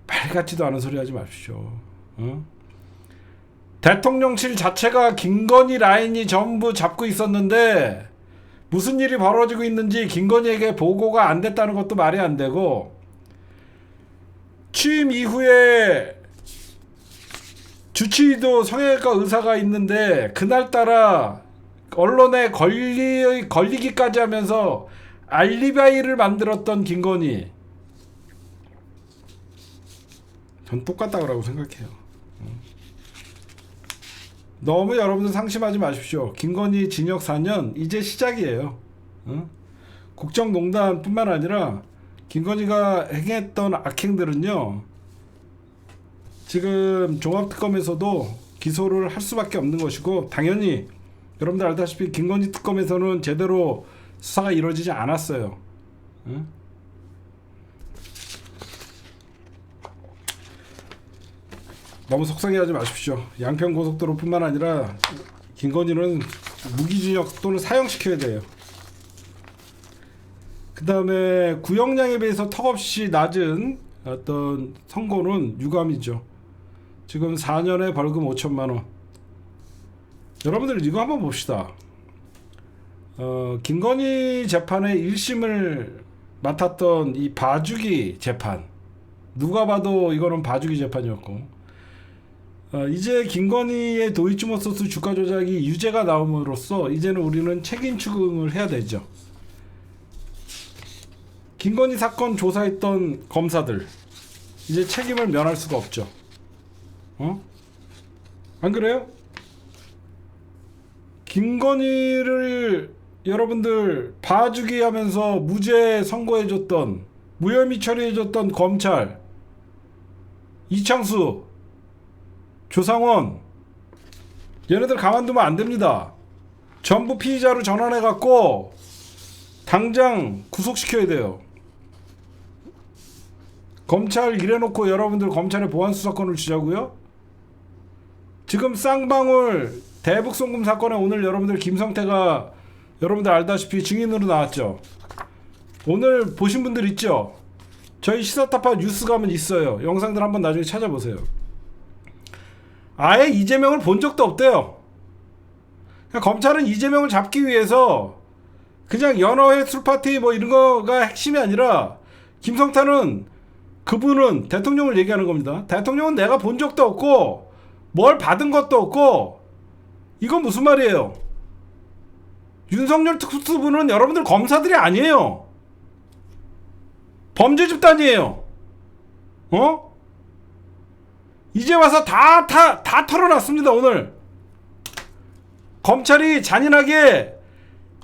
말 같지도 않은 소리 하지 마십시오. 대통령실 자체가 김건희 라인이 전부 잡고 있었는데 무슨 일이 벌어지고 있는지 김건희에게 보고가 안 됐다는 것도 말이 안 되고, 취임 이후에 주치의도 성형외과 의사가 있는데 그날따라 언론에 걸리기까지 하면서 알리바이를 만들었던 김건희, 전 똑같다고 생각해요. 너무 여러분들 상심하지 마십시오. 김건희 징역 4년 이제 시작이에요. 국정농단뿐만 아니라 김건희가 행했던 악행들은요, 지금 종합특검에서도 기소를 할 수밖에 없는 것이고, 당연히 여러분들 알다시피 김건희 특검에서는 제대로 수사가 이루어지지 않았어요. 너무 속상해하지 마십시오. 양평고속도로뿐만 아니라 김건희는 무기징역 또는 사형시켜야 돼요. 그 다음에 구형량에 비해서 턱없이 낮은 어떤 선고는 유감이죠. 지금 4년에 벌금 5천만원. 여러분들 이거 한번 봅시다. 김건희 재판의 1심을 맡았던 이 봐주기 재판, 누가 봐도 이거는 봐주기 재판이었고, 이제 김건희의 도이치모터스 주가 조작이 유죄가 나옴으로써 이제는 우리는 책임 추궁을 해야 되죠. 김건희 사건 조사했던 검사들 이제 책임을 면할 수가 없죠. 안 그래요? 김건희를 여러분들 봐주기 하면서 무죄 선고해줬던, 무혐의 처리해줬던 검찰, 이창수, 조상원, 얘네들 가만두면 안 됩니다. 전부 피의자로 전환해갖고 당장 구속시켜야 돼요. 검찰 이래놓고 여러분들 검찰에 보안수사권을 주자고요? 지금 쌍방울 대북송금 사건에 오늘 여러분들 김성태가 여러분들 알다시피 증인으로 나왔죠. 오늘 보신 분들 있죠? 저희 시사타파 뉴스 가면 있어요. 영상들 한번 나중에 찾아보세요. 아예 이재명을 본 적도 없대요. 검찰은 이재명을 잡기 위해서 그냥 연어회 술파티 뭐 이런 거가 핵심이 아니라 김성태는 그분은 대통령을 얘기하는 겁니다. 대통령은 내가 본 적도 없고 뭘 받은 것도 없고 이건 무슨 말이에요? 윤석열 특수부는 여러분들 검사들이 아니에요. 범죄 집단이에요. 어? 이제 와서 다 털어놨습니다. 오늘 검찰이 잔인하게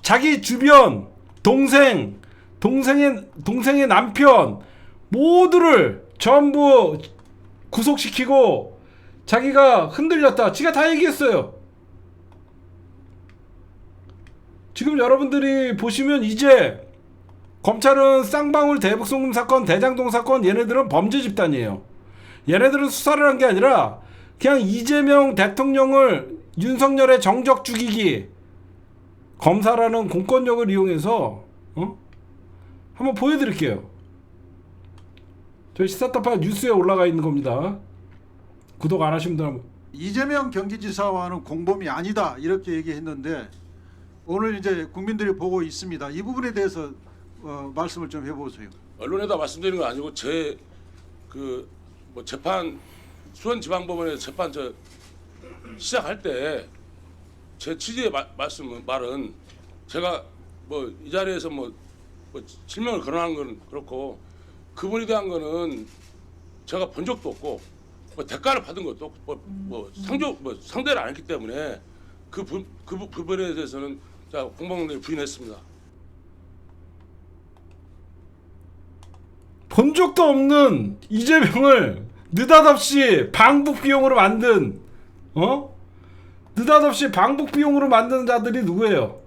자기 주변 동생의 남편 모두를 전부 구속시키고 자기가 흔들렸다. 지가 다 얘기했어요. 지금 여러분들이 보시면 이제 검찰은 쌍방울 대북송금 사건, 대장동 사건 얘네들은 범죄 집단이에요. 얘네들은 수사를 한 게 아니라 그냥 이재명 대통령을 윤석열의 정적 죽이기 검사라는 공권력을 이용해서 한번 보여드릴게요. 저희 시사타파 뉴스에 올라가 있는 겁니다. 구독 안 하신 분들 한번. 이재명 경기지사와는 공범이 아니다 이렇게 얘기했는데 오늘 이제 국민들이 보고 있습니다. 이 부분에 대해서 말씀을 좀 해보세요. 언론에다 말씀드리는 건 아니고 제 뭐 재판 수원지방법원에서 재판 시작할 때 제 취지의 말은 제가 뭐 이 자리에서 뭐 실명을 거론한 건 그렇고 그분에 대한 거는 제가 본 적도 없고 뭐 대가를 받은 것도 상대를 안 했기 때문에 그 부분에 대해서는 제가 공방을 부인했습니다. 본 적도 없는 이재명을 느닷없이 방북 비용으로 만든 느닷없이 방북 비용으로 만드는 자들이 누구예요?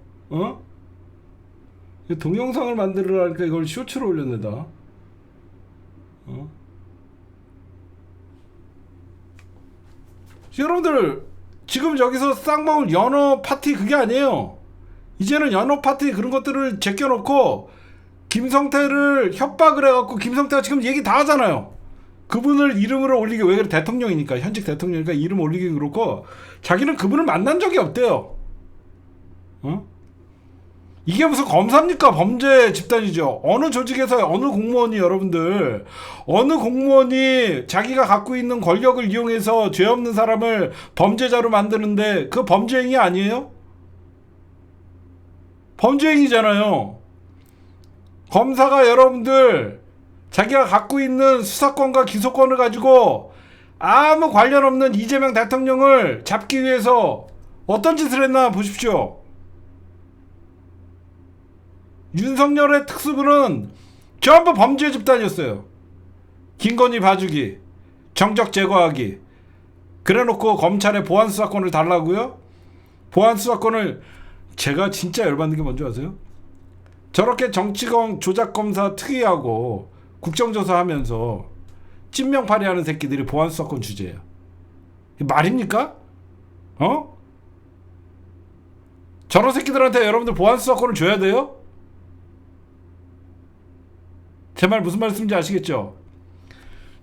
동영상을 만들으라니까 이걸 쇼츠로 올렸네다. 여러분들 지금 여기서 쌍방울 연어 파티 그게 아니에요. 이제는 연어 파티 그런 것들을 제껴놓고 김성태를 협박을 해갖고 김성태가 지금 얘기 다 하잖아요. 그분을 이름으로 올리기 왜 그래? 대통령이니까 현직 대통령이니까 이름 올리기 그렇고 자기는 그분을 만난 적이 없대요. 이게 무슨 검사입니까? 범죄 집단이죠. 어느 조직에서 어느 공무원이 여러분들 어느 공무원이 자기가 갖고 있는 권력을 이용해서 죄 없는 사람을 범죄자로 만드는데 그 범죄 행위 아니에요? 범죄 행위잖아요. 검사가 여러분들 자기가 갖고 있는 수사권과 기소권을 가지고 아무 관련 없는 이재명 대통령을 잡기 위해서 어떤 짓을 했나 보십시오. 윤석열의 특수부는 전부 범죄 집단이었어요. 김건희 봐주기, 정적 제거하기. 그래놓고 검찰에 보안수사권을 달라고요? 보안수사권을 제가 진짜 열받는 게 뭔지 아세요? 저렇게 정치검 조작검사 특이하고 국정조사하면서 찐명파리하는 새끼들이 보안수사권 주제예요. 말입니까? 저런 새끼들한테 여러분들 보안수사권을 줘야 돼요? 제 말 무슨 말씀인지 아시겠죠?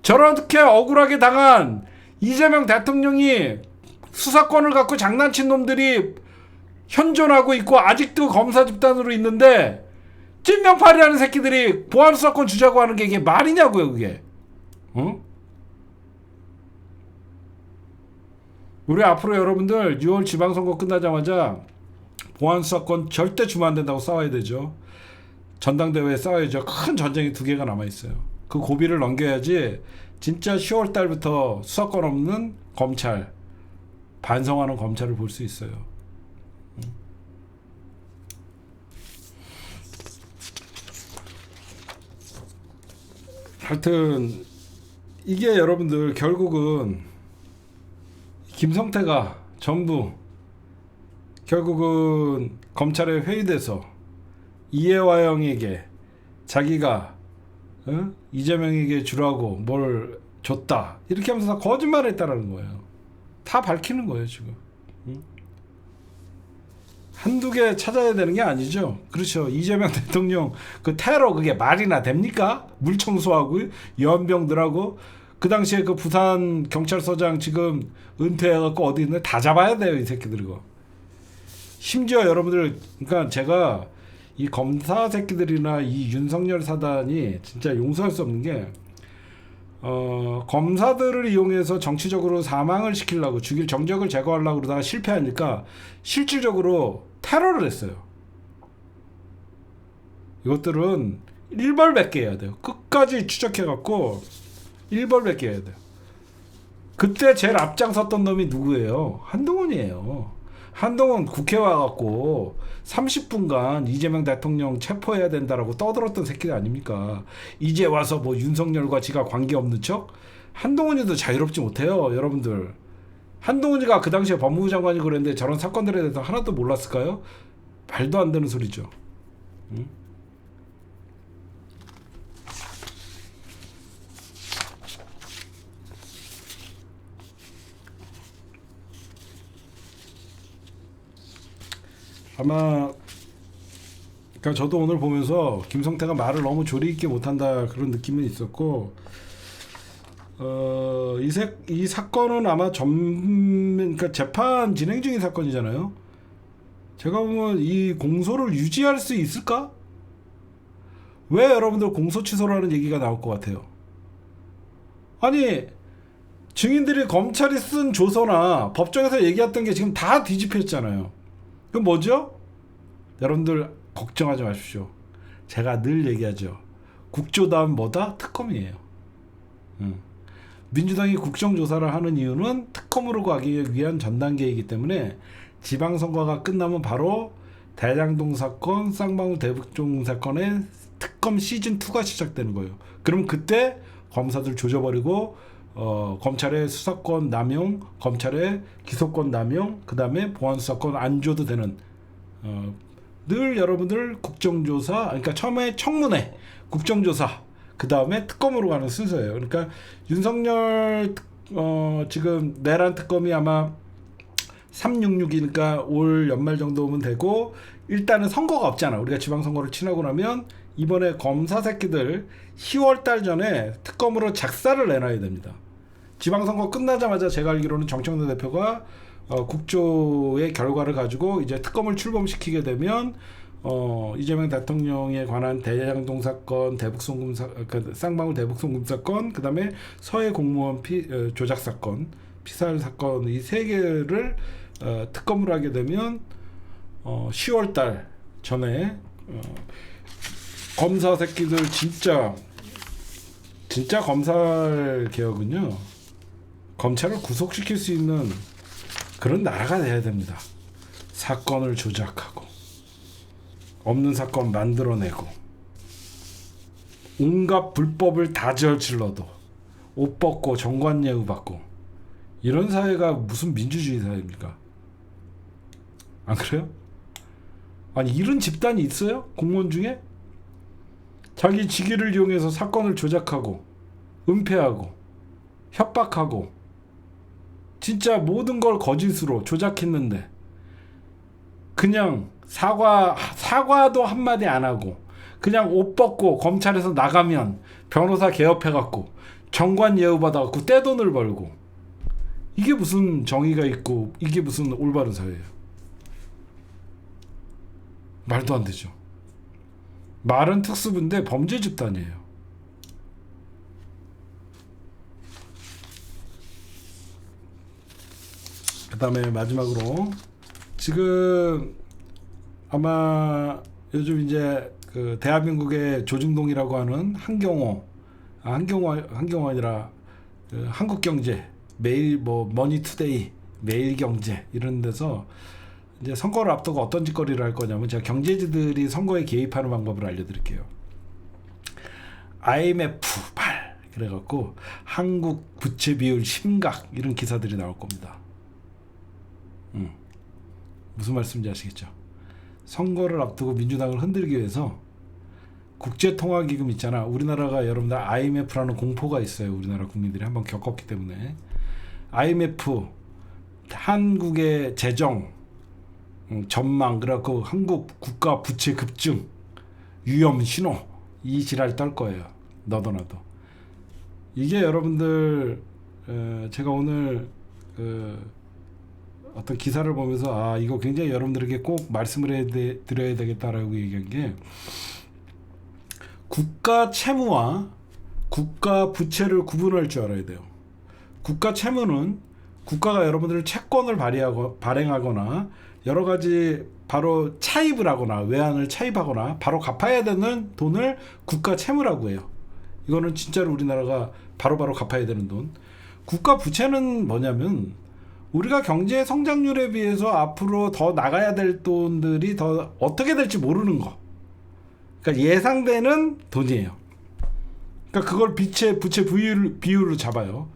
저렇게 억울하게 당한 이재명 대통령이 수사권을 갖고 장난친 놈들이 현존하고 있고 아직도 검사 집단으로 있는데 찐명파리하는 새끼들이 보안수사권 주자고 하는 게 이게 말이냐고요, 그게. 우리 앞으로 여러분들 6월 지방선거 끝나자마자 보안수사권 절대 주면 안 된다고 싸워야 되죠. 전당대회에 싸워야죠. 큰 전쟁이 2개가 남아있어요. 그 고비를 넘겨야지 진짜 10월 달부터 수사권 없는 검찰, 반성하는 검찰을 볼 수 있어요. 하여튼 이게 여러분들 결국은 김성태가 전부 결국은 검찰에 회의돼서 이해화영에게 자기가 이재명에게 주라고 뭘 줬다 이렇게 하면서 다 거짓말했다라는 거예요. 다 밝히는 거예요 지금. 한두 개 찾아야 되는 게 아니죠. 그렇죠. 이재명 대통령 그 테러 그게 말이나 됩니까? 물 청소하고 연병들하고 그 당시에 그 부산 경찰서장 지금 은퇴해갖고 어디 있는데 다 잡아야 돼요 이 새끼들 이거. 심지어 여러분들 그러니까 제가 이 검사 새끼들이나 이 윤석열 사단이 진짜 용서할 수 없는 게 검사들을 이용해서 정치적으로 사망을 시키려고 죽일 정적을 제거하려고 그러다가 실패하니까 실질적으로 테러를 했어요. 이것들은 일벌백계 해야 돼요. 끝까지 추적해갖고 일벌백계 해야 돼요. 그때 제일 앞장섰던 놈이 누구예요? 한동훈이에요. 한동훈 국회 와갖고 30분간 이재명 대통령 체포해야 된다라고 떠들었던 새끼들 아닙니까? 이제 와서 뭐 윤석열과 지가 관계없는 척? 한동훈이도 자유롭지 못해요 여러분들. 한동훈이가 그 당시에 법무부 장관이고 그랬는데 저런 사건들에 대해서 하나도 몰랐을까요? 말도 안 되는 소리죠. 응? 아마 그러니까 저도 오늘 보면서 김성태가 말을 너무 조리 있게 못한다 그런 느낌은 있었고 이 사건은 아마 그러니까 재판 진행 중인 사건이잖아요. 제가 보면 이 공소를 유지할 수 있을까? 왜 여러분들 공소 취소라는 얘기가 나올 것 같아요? 아니 증인들이 검찰이 쓴 조서나 법정에서 얘기했던 게 지금 다 뒤집혔잖아요. 그럼 뭐죠? 여러분들 걱정하지 마십시오. 제가 늘 얘기하죠. 국조다음 뭐다? 특검이에요. 민주당이 국정조사를 하는 이유는 특검으로 가기 위한 전단계이기 때문에 지방선거가 끝나면 바로 대장동 사건, 쌍방울 대북종 사건의 특검 시즌2가 시작되는 거예요. 그럼 그때 검사들 조져버리고 검찰의 수사권 남용, 검찰의 기소권 남용, 그 다음에 보안수사권 안 줘도 되는 늘 여러분들 국정조사, 그러니까 처음에 청문회, 국정조사, 그 다음에 특검으로 가는 순서예요. 그러니까 윤석열 지금 내란 특검이 아마 366이니까 올 연말 정도 오면 되고 일단은 선거가 없잖아. 우리가 지방선거를 치르고 나면 이번에 검사 새끼들 10월달 전에 특검으로 작사를 내놔야 됩니다. 지방선거 끝나자마자 제가 알기로는 정청래 대표가 국조의 결과를 가지고 이제 특검을 출범시키게 되면 이재명 대통령에 관한 대장동 사건, 대북송금 쌍방울 대북송금 사건, 그 다음에 서해 공무원 조작 사건, 피살 사건 이 세 개를 특검으로 하게 되면 10월달 전에 검사 새끼들 진짜 검찰 개혁은요 검찰을 구속시킬 수 있는 그런 나라가 돼야 됩니다. 사건을 조작하고 없는 사건 만들어내고 온갖 불법을 다 저질러도 옷 벗고 정관예우 받고 이런 사회가 무슨 민주주의 사회입니까? 안 그래요? 아니 이런 집단이 있어요? 공무원 중에? 자기 직위를 이용해서 사건을 조작하고 은폐하고 협박하고 진짜 모든 걸 거짓으로 조작했는데 그냥 사과도 한마디 안 하고 그냥 옷 벗고 검찰에서 나가면 변호사 개업해갖고 정관 예우 받아갖고 떼돈을 벌고 이게 무슨 정의가 있고 이게 무슨 올바른 사회예요? 말도 안 되죠. 말은 특수부인데 범죄 집단이에요. 그 다음에 마지막으로 지금 아마 요즘 이제 그 대한민국의 조중동이라고 하는 한경호 아니라 그 한국경제 매일 뭐 머니투데이 매일경제 이런 데서 이제 선거를 앞두고 어떤 짓거리를 할 거냐면 제가 경제지들이 선거에 개입하는 방법을 알려드릴게요. IMF 발 그래갖고 한국 부채 비율 심각 이런 기사들이 나올 겁니다. 무슨 말씀인지 아시겠죠? 선거를 앞두고 민주당을 흔들기 위해서 국제통화기금 있잖아. 우리나라가 여러분들 IMF라는 공포가 있어요. 우리나라 국민들이 한번 겪었기 때문에. IMF, 한국의 재정 전망, 그래갖고 한국 국가 부채 급증, 위험 신호, 이 지랄 떨 거예요. 너도 나도. 이게 여러분들 제가 오늘 어떤 기사를 보면서 이거 굉장히 여러분들에게 꼭 말씀을 드려야 되겠다라고 얘기한 게, 국가 채무와 국가 부채를 구분할 줄 알아야 돼요. 국가 채무는 국가가 여러분들 채권을 발행하거나 여러 가지 바로 차입을 하거나 외환을 차입하거나 바로 갚아야 되는 돈을 국가 채무라고 해요. 이거는 진짜로 우리나라가 바로바로 갚아야 되는 돈. 국가 부채는 뭐냐면 우리가 경제 성장률에 비해서 앞으로 더 나가야 될 돈들이 더 어떻게 될지 모르는 거. 그러니까 예상되는 돈이에요. 그러니까 그걸 부채 비율로 잡아요.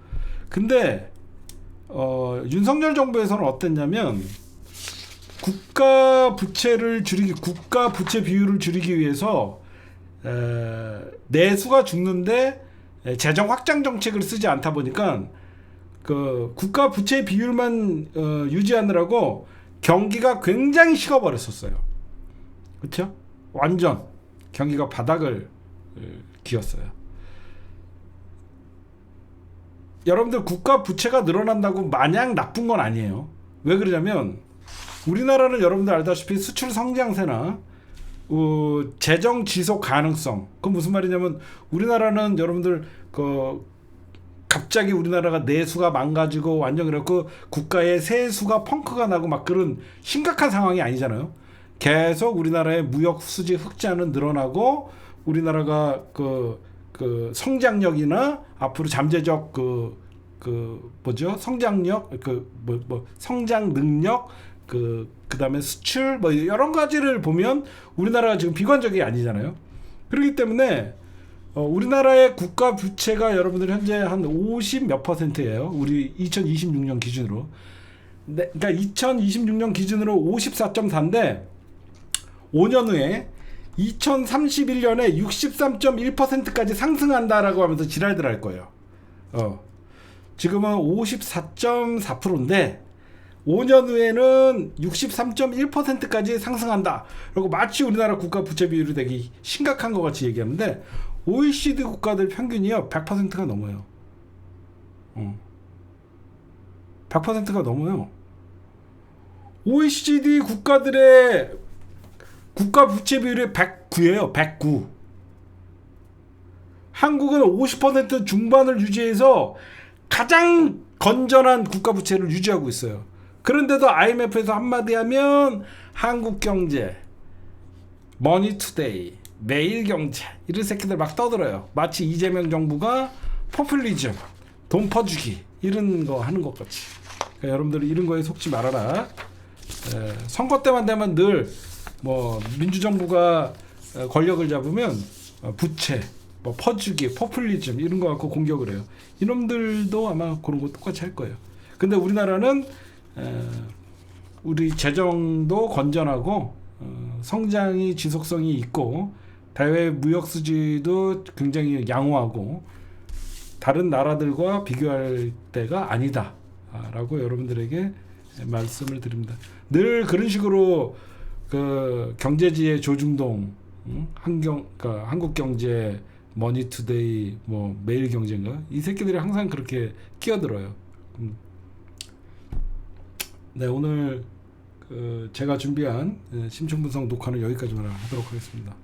근데 윤석열 정부에서는 어땠냐면 국가 부채 비율을 줄이기 위해서 내수가 죽는데 재정 확장 정책을 쓰지 않다 보니까 그 국가 부채 비율만 유지하느라고 경기가 굉장히 식어버렸었어요. 그렇죠? 완전 경기가 바닥을 기었어요. 여러분들 국가 부채가 늘어난다고 마냥 나쁜 건 아니에요. 왜 그러냐면 우리나라는 여러분들 알다시피 수출 성장세나 재정 지속 가능성, 그건 무슨 말이냐면 우리나라는 여러분들 갑자기 우리나라가 내수가 망가지고 완전 그렇고 국가의 세수가 펑크가 나고 막 그런 심각한 상황이 아니잖아요. 계속 우리나라의 무역 수지 흑자는 늘어나고 우리나라가 성장력이나 앞으로 잠재적 성장력, 성장 능력, 그다음에 수출 여러 가지를 보면 우리나라가 지금 비관적이 아니잖아요. 그렇기 때문에 우리나라의 국가 부채가 여러분들 현재 한 50 몇 %예요. 우리 2026년 기준으로. 그러니까 2026년 기준으로 54.4인데 5년 후에 2031년에 63.1%까지 상승한다라고 하면서 지랄들 할 거예요. 지금은 54.4%인데 5년 후에는 63.1%까지 상승한다. 그리고 마치 우리나라 국가 부채 비율이 되게 심각한 것 같이 얘기하는데 OECD 국가들 평균이요 100%가 넘어요. 100%가 넘어요. OECD 국가들의 국가 부채 비율이 109예요. 109. 한국은 50% 중반을 유지해서 가장 건전한 국가 부채를 유지하고 있어요. 그런데도 IMF에서 한마디 하면 한국경제, 머니투데이, 매일경제 이런 새끼들 막 떠들어요. 마치 이재명 정부가 포퓰리즘, 돈 퍼주기 이런 거 하는 것 같이. 그러니까 여러분들 이런 거에 속지 말아라. 선거 때만 되면 늘 민주정부가 권력을 잡으면 부채, 퍼주기, 포퓰리즘 이런 거 갖고 공격을 해요. 이놈들도 아마 그런 거 똑같이 할 거예요. 근데 우리나라는 우리 재정도 건전하고 성장이 지속성이 있고 대외 무역 수지도 굉장히 양호하고 다른 나라들과 비교할 때가 아니다라고 여러분들에게 말씀을 드립니다. 늘 그런 식으로 경제지의 조중동, 한국경제, 머니투데이, 매일경제인가 이 새끼들이 항상 그렇게 끼어들어요. 네, 오늘 제가 준비한 심층분석 녹화는 여기까지만 하도록 하겠습니다.